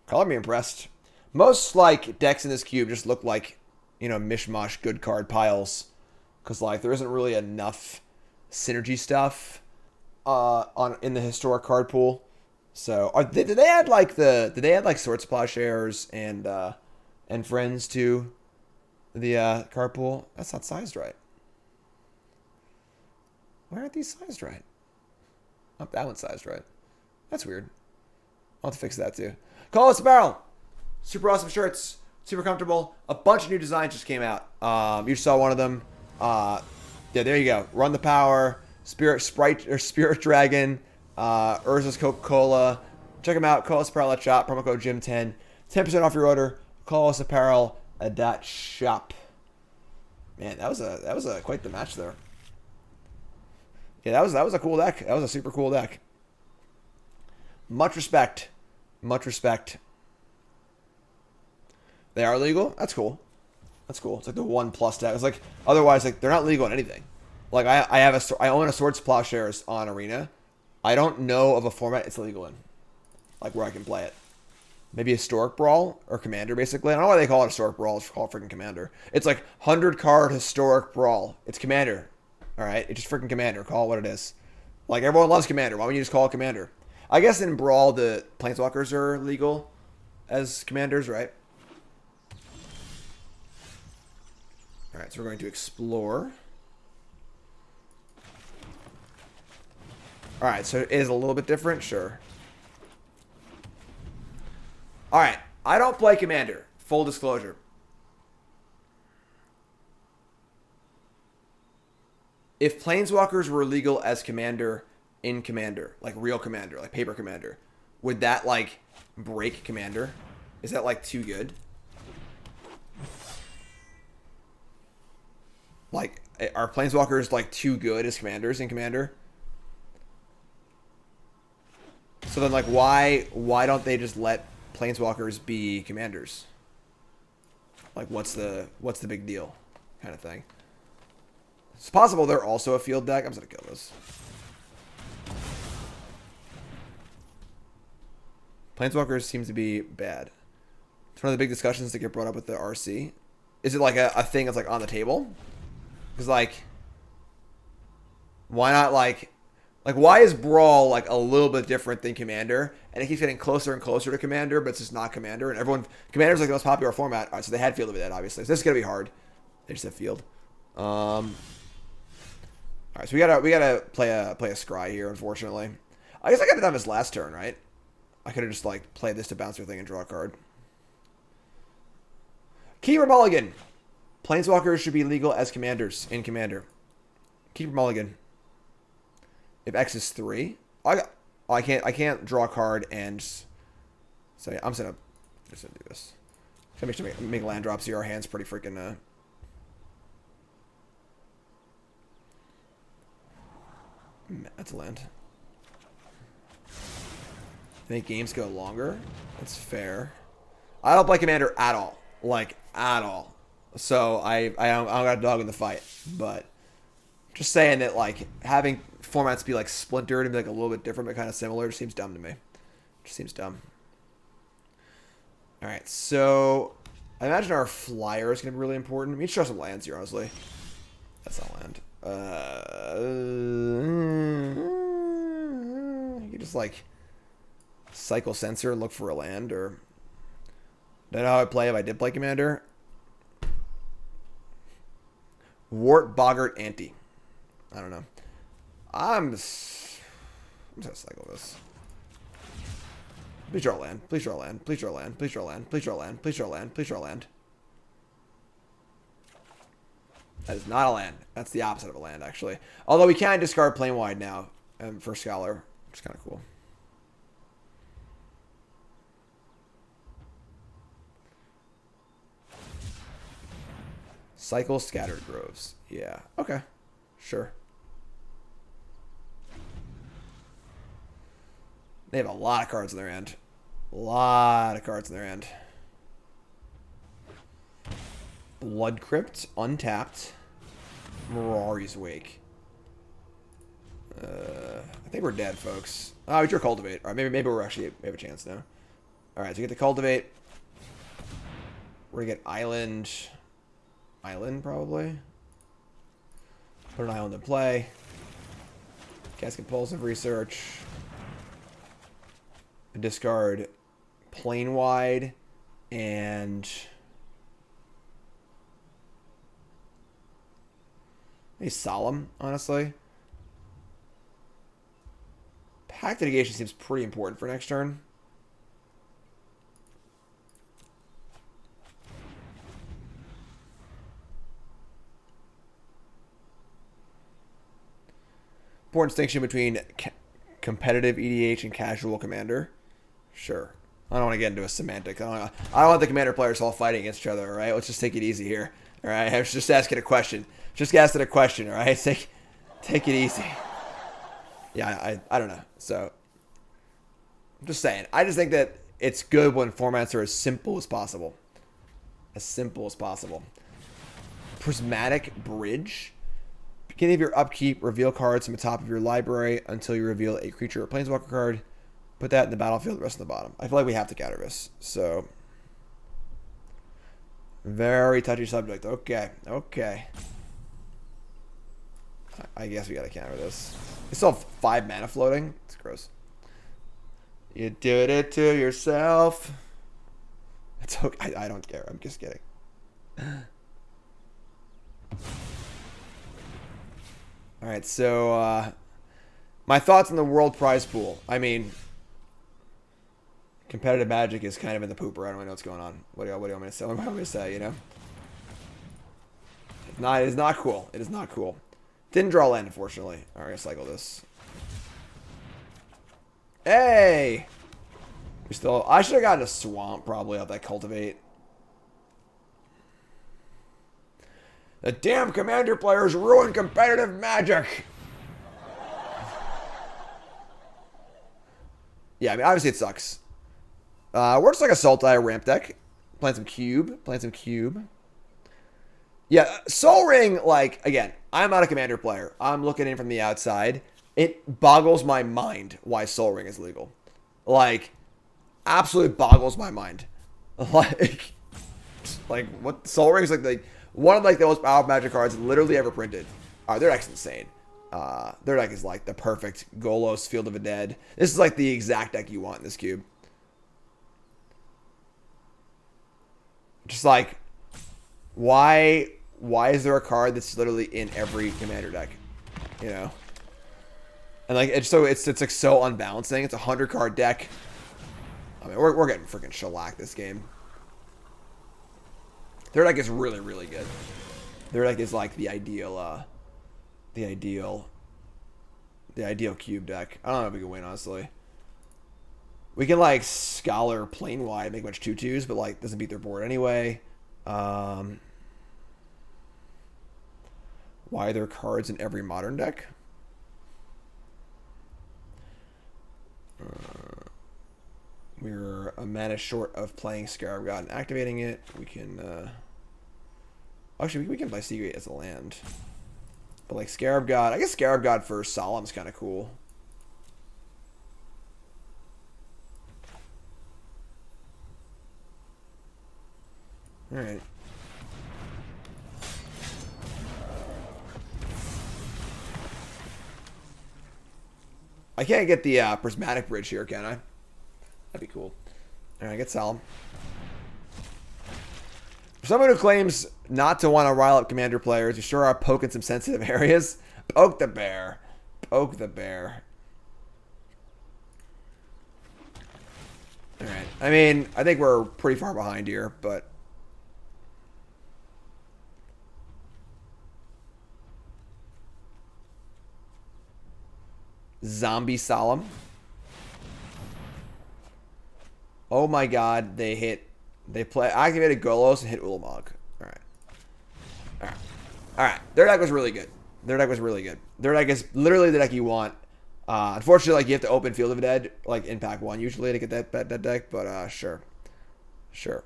Color me impressed. Most like decks in this cube just look like, you know, mishmash good card piles, because like there isn't really enough synergy stuff in the historic card pool. So did they add like Swords Plowshares and Friends to the card pool? That's not sized right. Why aren't these sized right? Oh, that one's sized right. That's weird. I'll have to fix that too. Call Us Apparel. Super awesome shirts. Super comfortable. A bunch of new designs just came out. You just saw one of them. Yeah, there you go. Run the Power. Spirit Dragon. Urza's Coca-Cola. Check them out. Call Us Apparel at shop. Promo code Jim10. 10% off your order. Call Us Apparel at shop. Man, that was quite the match there. Yeah, that was a cool deck. That was a super cool deck. Much respect. Much respect. They are legal? That's cool. That's cool. It's like the 1+ deck. It's like, otherwise, like, they're not legal in anything. Like, I own a Swords Plowshares on Arena. I don't know of a format it's legal in. Like, where I can play it. Maybe Historic Brawl or Commander, basically. I don't know why they call it Historic Brawl. It's called freaking Commander. It's like 100-card Historic Brawl. It's Commander. Alright? It's just freaking Commander. Call it what it is. Like, everyone loves Commander. Why wouldn't you just call it Commander? I guess in Brawl, the Planeswalkers are legal as commanders, right? Alright, so we're going to explore. Alright, so it is a little bit different? Sure. Alright, I don't play Commander. Full disclosure. If Planeswalkers were legal as Commander in Commander, like real Commander, like paper Commander, would that, like, break Commander? Is that, like, too good? Like, are Planeswalkers, like, too good as Commanders in Commander? So then, like, why don't they just let Planeswalkers be Commanders? Like, what's the big deal? Kind of thing. It's possible they're also a field deck. I'm just gonna kill this. Planeswalkers seems to be bad. It's one of the big discussions that get brought up with the RC. Is it like a thing that's like on the table? Because like, why not like why is Brawl like a little bit different than Commander? And it keeps getting closer and closer to Commander, but it's just not Commander. And Commander's like the most popular format. All right, so they had Field of the Dead, obviously. So this is gonna be hard. They just have Field. All right, so we gotta play a scry here, unfortunately. I guess I could have done this last turn, right? I could have just like played this to bounce your thing and draw a card. Keeper Mulligan. Planeswalkers should be legal as commanders in Commander. Keeper Mulligan. If X is 3, I can't draw a card and so yeah, I'm just gonna do this. Make land drops here. Our hand's pretty freaking that's a land. Make games go longer. That's fair. I don't play Commander at all. Like, at all. So I don't got a dog in the fight. But just saying that, like, having formats be, like, splintered and be, like, a little bit different but kind of similar just seems dumb to me. Just seems dumb. Alright, so I imagine our flyer is going to be really important. We need to show some lands here, honestly. That's not land. You could just, like, cycle sensor and look for a land, or don't know how I'd play if I did play Commander. Wart Boggart Ante. I don't know. I'm just gonna cycle this. Please draw land. Please draw land. Please draw land. Please draw land. Please draw land. Please draw land. Please draw land. That is not a land. That's the opposite of a land, actually. Although we can discard plane wide now for Scholar, which is kind of cool. Cycle Scattered Groves. Yeah. Okay. Sure. They have a lot of cards in their hand. A lot of cards in their hand. Blood Crypt, untapped. Mirari's Wake. I think we're dead, folks. Oh, we drew Cultivate. All right, maybe we're actually we have a chance now. All right, so we get the Cultivate. We're gonna get Island. Island, probably. Put an island in play. Cast Compulsive Research. Discard Plane Wide and maybe Solemn, honestly. Pact Litigation seems pretty important for next turn. Important distinction between competitive EDH and casual Commander. Sure. I don't want to get into a semantic. I don't want the Commander players all fighting against each other, all right? Let's just take it easy here. All right? I was just asking a question. Just asking a question, all right? Take it easy. Yeah, I don't know. So, I'm just saying. I just think that it's good when formats are as simple as possible. As simple as possible. Prismatic Bridge. Beginning of your upkeep, reveal cards from the top of your library until you reveal a creature or planeswalker card. Put that in the battlefield, the rest on the bottom. I feel like we have to counter this. So, very touchy subject. Okay, okay. I guess we gotta counter this. We still have 5 mana floating. It's gross. You did it to yourself. It's okay. I don't care. I'm just kidding. All right, so my thoughts on the world prize pool. I mean, competitive Magic is kind of in the pooper. I don't really know what's going on. What do you want me to say? What do you want me to say? You know, it is not cool. It is not cool. Didn't draw land, unfortunately. All right, cycle this. Hey, I should have gotten a swamp probably off that Cultivate. The damn Commander players ruined competitive Magic. Yeah, I mean, obviously it sucks. We're just like a Sultai ramp deck. Playing some Cube. Playing some Cube. Yeah, Soul Ring, like, again, I'm not a Commander player. I'm looking in from the outside. It boggles my mind why Soul Ring is legal. Like, absolutely boggles my mind. Like what Soul Ring is like one of like the most powerful Magic cards literally ever printed. Their deck's insane. Their deck is like the perfect Golos Field of the Dead. This is like the exact deck you want in this cube. Just like, why is there a card that's literally in every Commander deck? You know? And like it's like so unbalancing. It's a 100-card deck. I mean, we're getting freaking shellacked this game. Their deck is really, really good. Their deck is like the ideal cube deck. I don't know if we can win, honestly. We can like Scholar plane wide, make a bunch of 2/2s, but like doesn't beat their board anyway. Why are there cards in every modern deck? We're a mana short of playing Scarab God and activating it. We can, actually, we can play Seagate as a land. But like Scarab God, I guess Scarab God for Solemn's kind of cool. Alright. I can't get the prismatic bridge here, can I? That'd be cool. Alright, get Solemn. For someone who claims not to want to rile up commander players, you sure are poking some sensitive areas. Poke the bear. Poke the bear. Alright. I mean, I think we're pretty far behind here, but... Zombie Solemn. Oh my god, they hit... They activated Golos and hit Ulamog. Alright. Alright. Alright. Their deck was really good. Their deck was really good. Their deck is literally the deck you want. Unfortunately, like, you have to open Field of Dead, like, in pack 1 usually to get that deck, but, sure. Sure.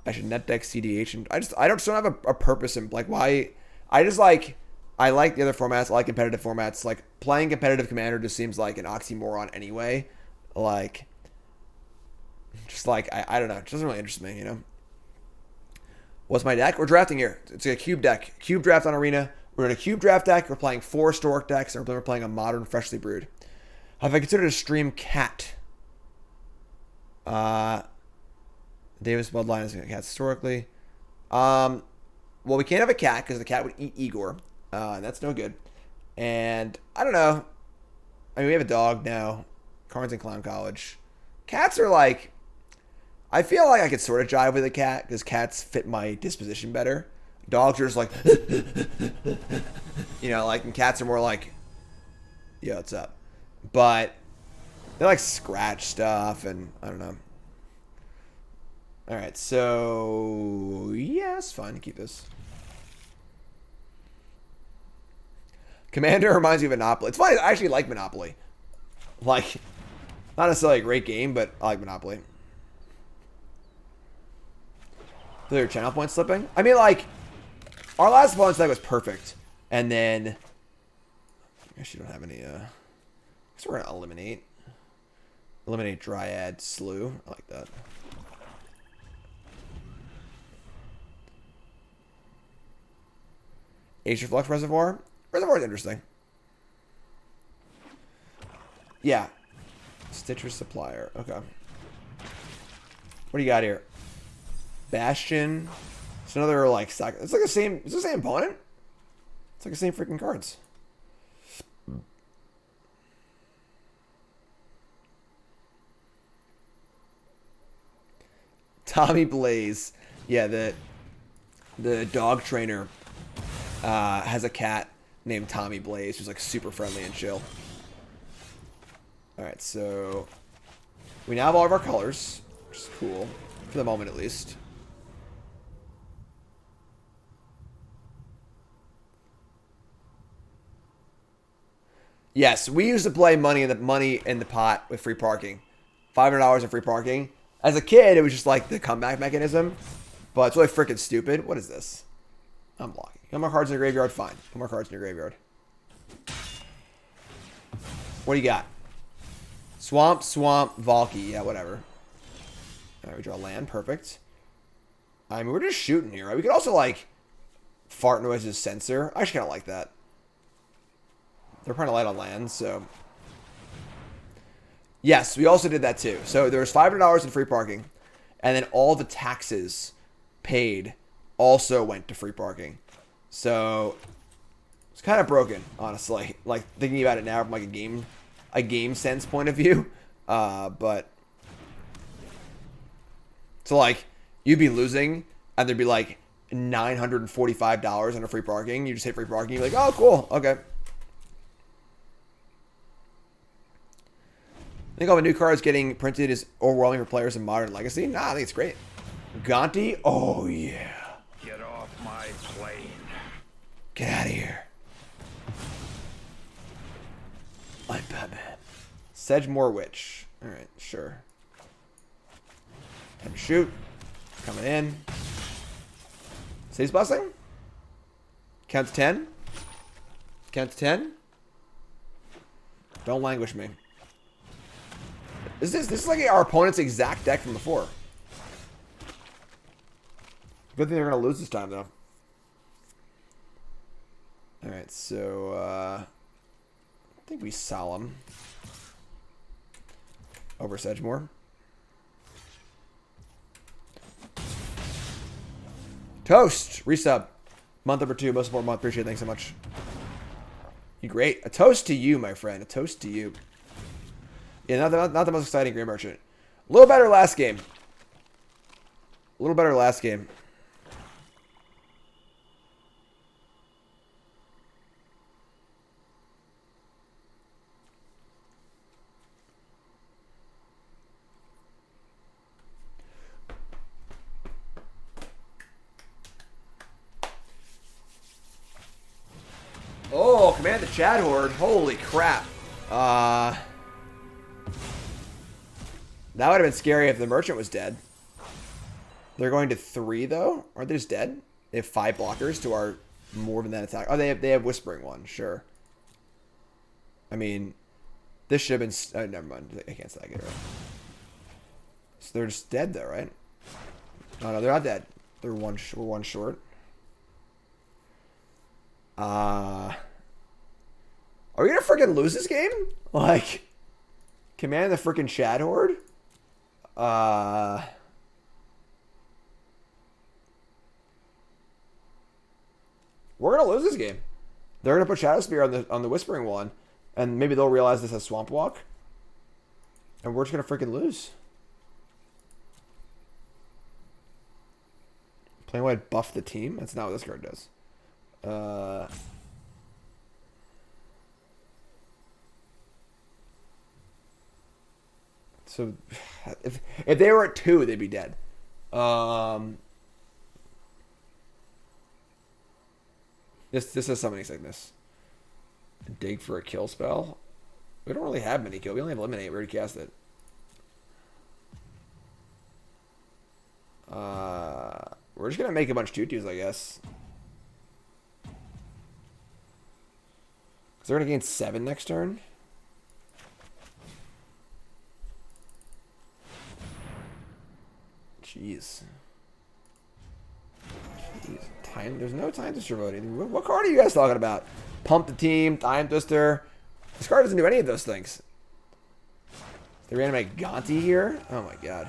I should net deck CDH, and I don't have a purpose in, like, why... I just, like... I like the other formats. I like competitive formats. Like, playing competitive Commander just seems like an oxymoron anyway. Like... Just like, I don't know. It doesn't really interest me, you know? What's my deck? We're drafting here. It's a cube deck. Cube draft on Arena. We're in a cube draft deck. We're playing 4 historic decks. And we're playing a modern, freshly brewed. Have I considered a stream cat? Davis Bloodline is a cat historically. Well, we can't have a cat because the cat would eat Igor. And that's no good. And I don't know. I mean, we have a dog now. Carnes and Clown College. Cats are like... I feel like I could sort of jive with a cat because cats fit my disposition better. Dogs are just like... you know, like, and cats are more like... Yo, what's up? But they like scratch stuff and I don't know. Alright, so... Yeah, it's fine to keep this. Commander reminds me of Monopoly. It's funny, I actually like Monopoly. Like, not necessarily a great game, but I like Monopoly. So your channel point slipping? I mean, like, our last opponent's deck was perfect. And then, I guess you don't have any, I guess we're going to eliminate. Eliminate Dryad Slew. I like that. Ancient Flux Reservoir. Reservoir is interesting. Yeah. Stitcher Supplier. Okay. What do you got here? Bastion. It's another like it's like the same. It's the same opponent. It's like the same freaking cards. Tommy Blaze. Yeah, the dog trainer has a cat named Tommy Blaze, who's like super friendly and chill. Alright, so we now have all of our colors, which is cool. For the moment, at least. Yes, we used to play money in the pot with free parking. $500 in free parking. As a kid, it was just like the comeback mechanism. But it's really freaking stupid. What is this? I'm blocking. No more cards in your graveyard? Fine. No more cards in your graveyard. What do you got? Swamp, Valky. Yeah, whatever. Alright, we draw land. Perfect. I mean, we're just shooting here, right? We could also, like, fart noises censor. I actually kind of like that. They're kind of light on land, so... Yes, we also did that, too. So, there was $500 in free parking. And then all the taxes paid also went to free parking. So, it's kind of broken, honestly. Like, thinking about it now from, like, a game sense point of view. But... So, like, you'd be losing, and there'd be, like, $945 on a free parking. You just hit free parking, you're like, oh, cool, okay. I think all the new cards getting printed is overwhelming for players in Modern Legacy. Nah, I think it's great. Gonti? Oh, yeah. Get off my plane. Get out of here. I'm Batman. Sedgemoor Witch. Alright, sure. Shoot. Coming in. Stays busting. Count to 10. Count to 10. Don't languish me. This is like our opponent's exact deck from before. Good thing they're gonna lose this time though. Alright, so I think we Solemn over Sedgemoor. Toast! Resub. Month number 2, most important month. Appreciate it. Thanks so much. You great. A toast to you, my friend. A toast to you. Yeah, not the most exciting Green Merchant. A little better last game. A little better last game. Oh, command the Chad Horde. Holy crap. That would have been scary if the merchant was dead. They're going to 3 though. Aren't they just dead? They have 5 blockers to our more than that attack. Oh, they have Whispering one. Sure. I mean, this should have been. Oh, never mind. I can't stack it. Right? So they're just dead though, right? No, they're not dead. We're one short. Are we gonna freaking lose this game? Like, command the freaking Chad Horde? We're gonna lose this game. They're gonna put Shadow Spear on the Whispering one, and maybe they'll realize this has Swamp Walk, and we're just gonna freaking lose. Playing white buff the team? That's not what this card does. So if they were at 2, they'd be dead. This is summoning sickness. Dig for a kill spell. We don't really have many kill. We only have eliminate. We already cast it. We're just gonna make a bunch of 2/2s, I guess. Because they're gonna gain 7 next turn. Jeez. Time. There's no time twister voting. What card are you guys talking about? Pump the team, time twister. This card doesn't do any of those things. They reanimate Gonti here. Oh my god.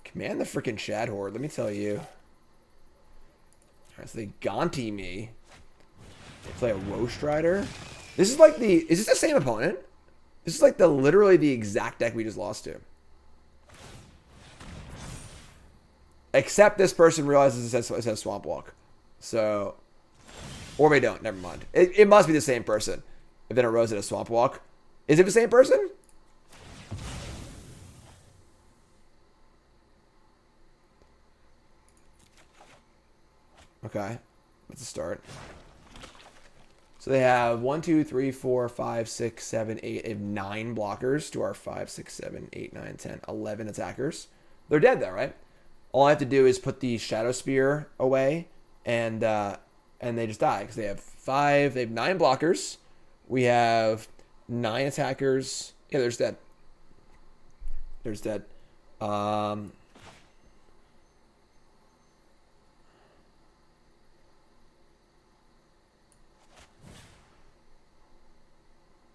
Command the freaking Chad Horde. Let me tell you. Alright, so they Gonti me. They play a Woe Strider. This is like the. Is this the same opponent? This is like literally the exact deck we just lost to. Except this person realizes it says Swamp Walk. So, or they don't. Never mind. It must be the same person. If then it rose at a Swamp Walk. Is it the same person? Okay. That's a start. So they have 1, 2, 3, 4, 5, 6, 7, 8. They have 9 blockers to our 5, 6, 7, 8, 9, 10, 11 attackers. They're dead though, right? All I have to do is put the Shadow Spear away, and they just die because they have 5. They have 9 blockers. We have 9 attackers. Yeah, they're just dead. They're just dead.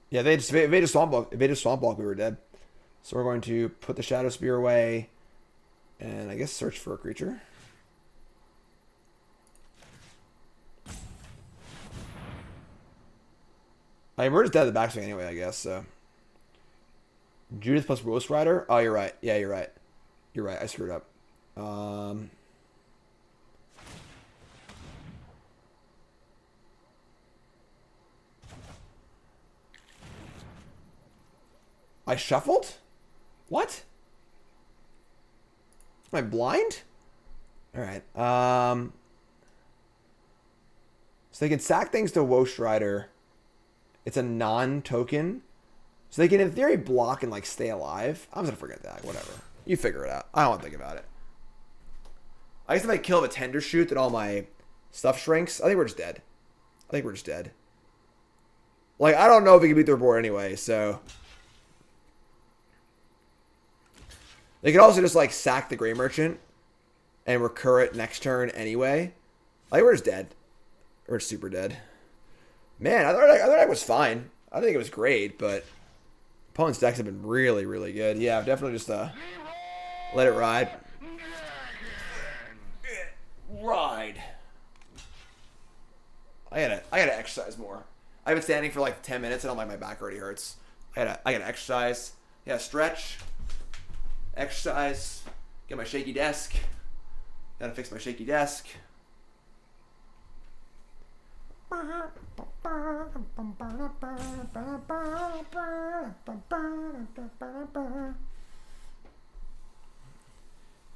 Yeah, they just evaded Swamp Walk. Evaded Swamp Walk. We were dead. So we're going to put the Shadow Spear away. And I guess search for a creature. I mean, we're just dead at the backswing anyway, I guess, so. Judith plus Roast Rider? Oh, you're right. Yeah, you're right. You're right. I screwed up. I shuffled? What? Am I blind? Alright. So they can sack things to Woe Strider. It's a non-token. So they can, in theory, block and, like, stay alive. I'm just going to forget that. Whatever. You figure it out. I don't want to think about it. I guess if I kill a tender shoot, then all my stuff shrinks. I think we're just dead. Like, I don't know if we can beat their board anyway, so... They could also just, like, sack the Gray Merchant and recur it next turn anyway. I think we're just dead. We're just super dead. Man, I thought that was fine. I think it was great, but opponent's decks have been really, really good. Yeah, definitely just let it ride. Ride. I gotta exercise more. I've been standing for like 10 minutes and I'm like, my back already hurts. I gotta exercise. Yeah, stretch. Exercise. Get my shaky desk. Gotta fix my shaky desk.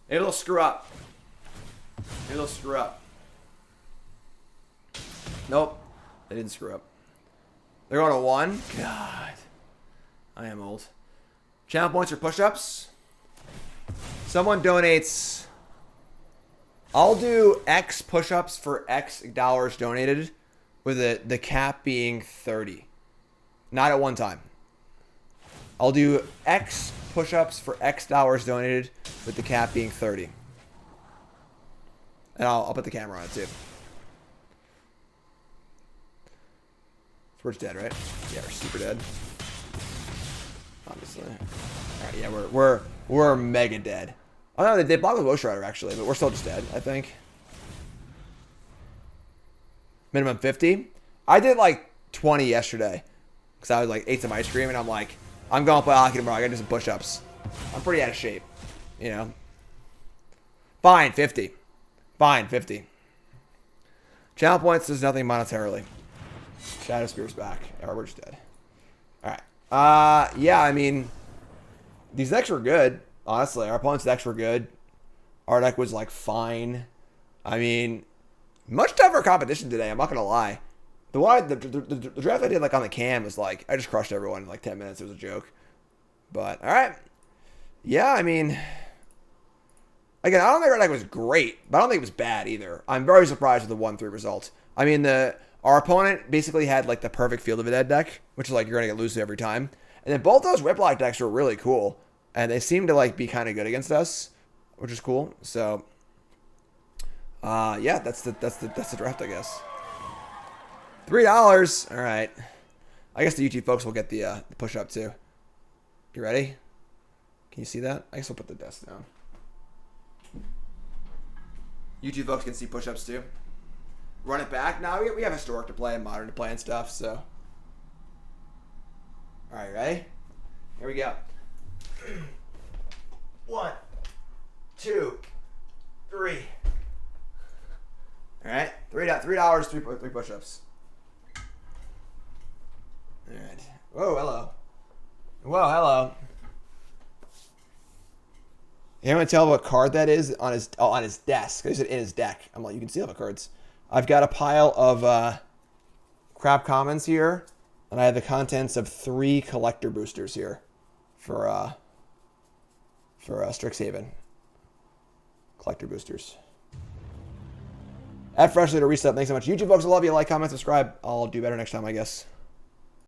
It'll screw up. Nope. They didn't screw up. They're going to 1. God. I am old. Channel points for push-ups. Someone donates. I'll do X push-ups for X dollars donated with the cap being 30. Not at one time. I'll do X push-ups for X dollars donated with the cap being 30. And I'll put the camera on it too. So we're just dead, right? Yeah, we're super dead. Obviously. Alright, yeah, we're mega dead. Oh no, they blocked with Ghost Rider actually, but we're still just dead, I think. Minimum 50. I did like 20 yesterday. Because I was like, ate some ice cream and I'm like, I'm going to play hockey tomorrow. I gotta do some push-ups. I'm pretty out of shape. You know? Fine, 50. Fine, 50. Channel points does nothing monetarily. Shadow Spear's back. Yeah, we're just dead. Alright. Yeah, I mean, these decks were good. Honestly, our opponent's decks were good. Our deck was like fine. I mean, much tougher competition today. I'm not gonna lie. The draft I did like on the cam was like I just crushed everyone in like 10 minutes. It was a joke. But all right, yeah. I mean, again, I don't think our deck was great, but I don't think it was bad either. I'm very surprised with the 1-3 result. I mean, our opponent basically had like the perfect Field of the Dead deck, which is like you're gonna get loose every time. And then both those Whiplock decks were really cool. And they seem to like be kind of good against us, which is cool. So, yeah, that's the draft, I guess. $3. All right. I guess the YouTube folks will get the push up too. You ready? Can you see that? I guess we'll put the desk down. YouTube folks can see push ups too. Run it back. Now we have historic to play and modern to play and stuff. So, all right, ready? Here we go. 1, 2, 3. All right, $3, three push-ups. All right. Whoa, hello. Whoa, hello. You want to tell what card that is on his desk? I said in his deck. I'm like, you can see all the cards. I've got a pile of crap commons here, and I have the contents of 3 collector boosters here for Strixhaven. Collector boosters. At Freshly to reset. Thanks so much. YouTube folks, I love you. Like, comment, subscribe. I'll do better next time, I guess.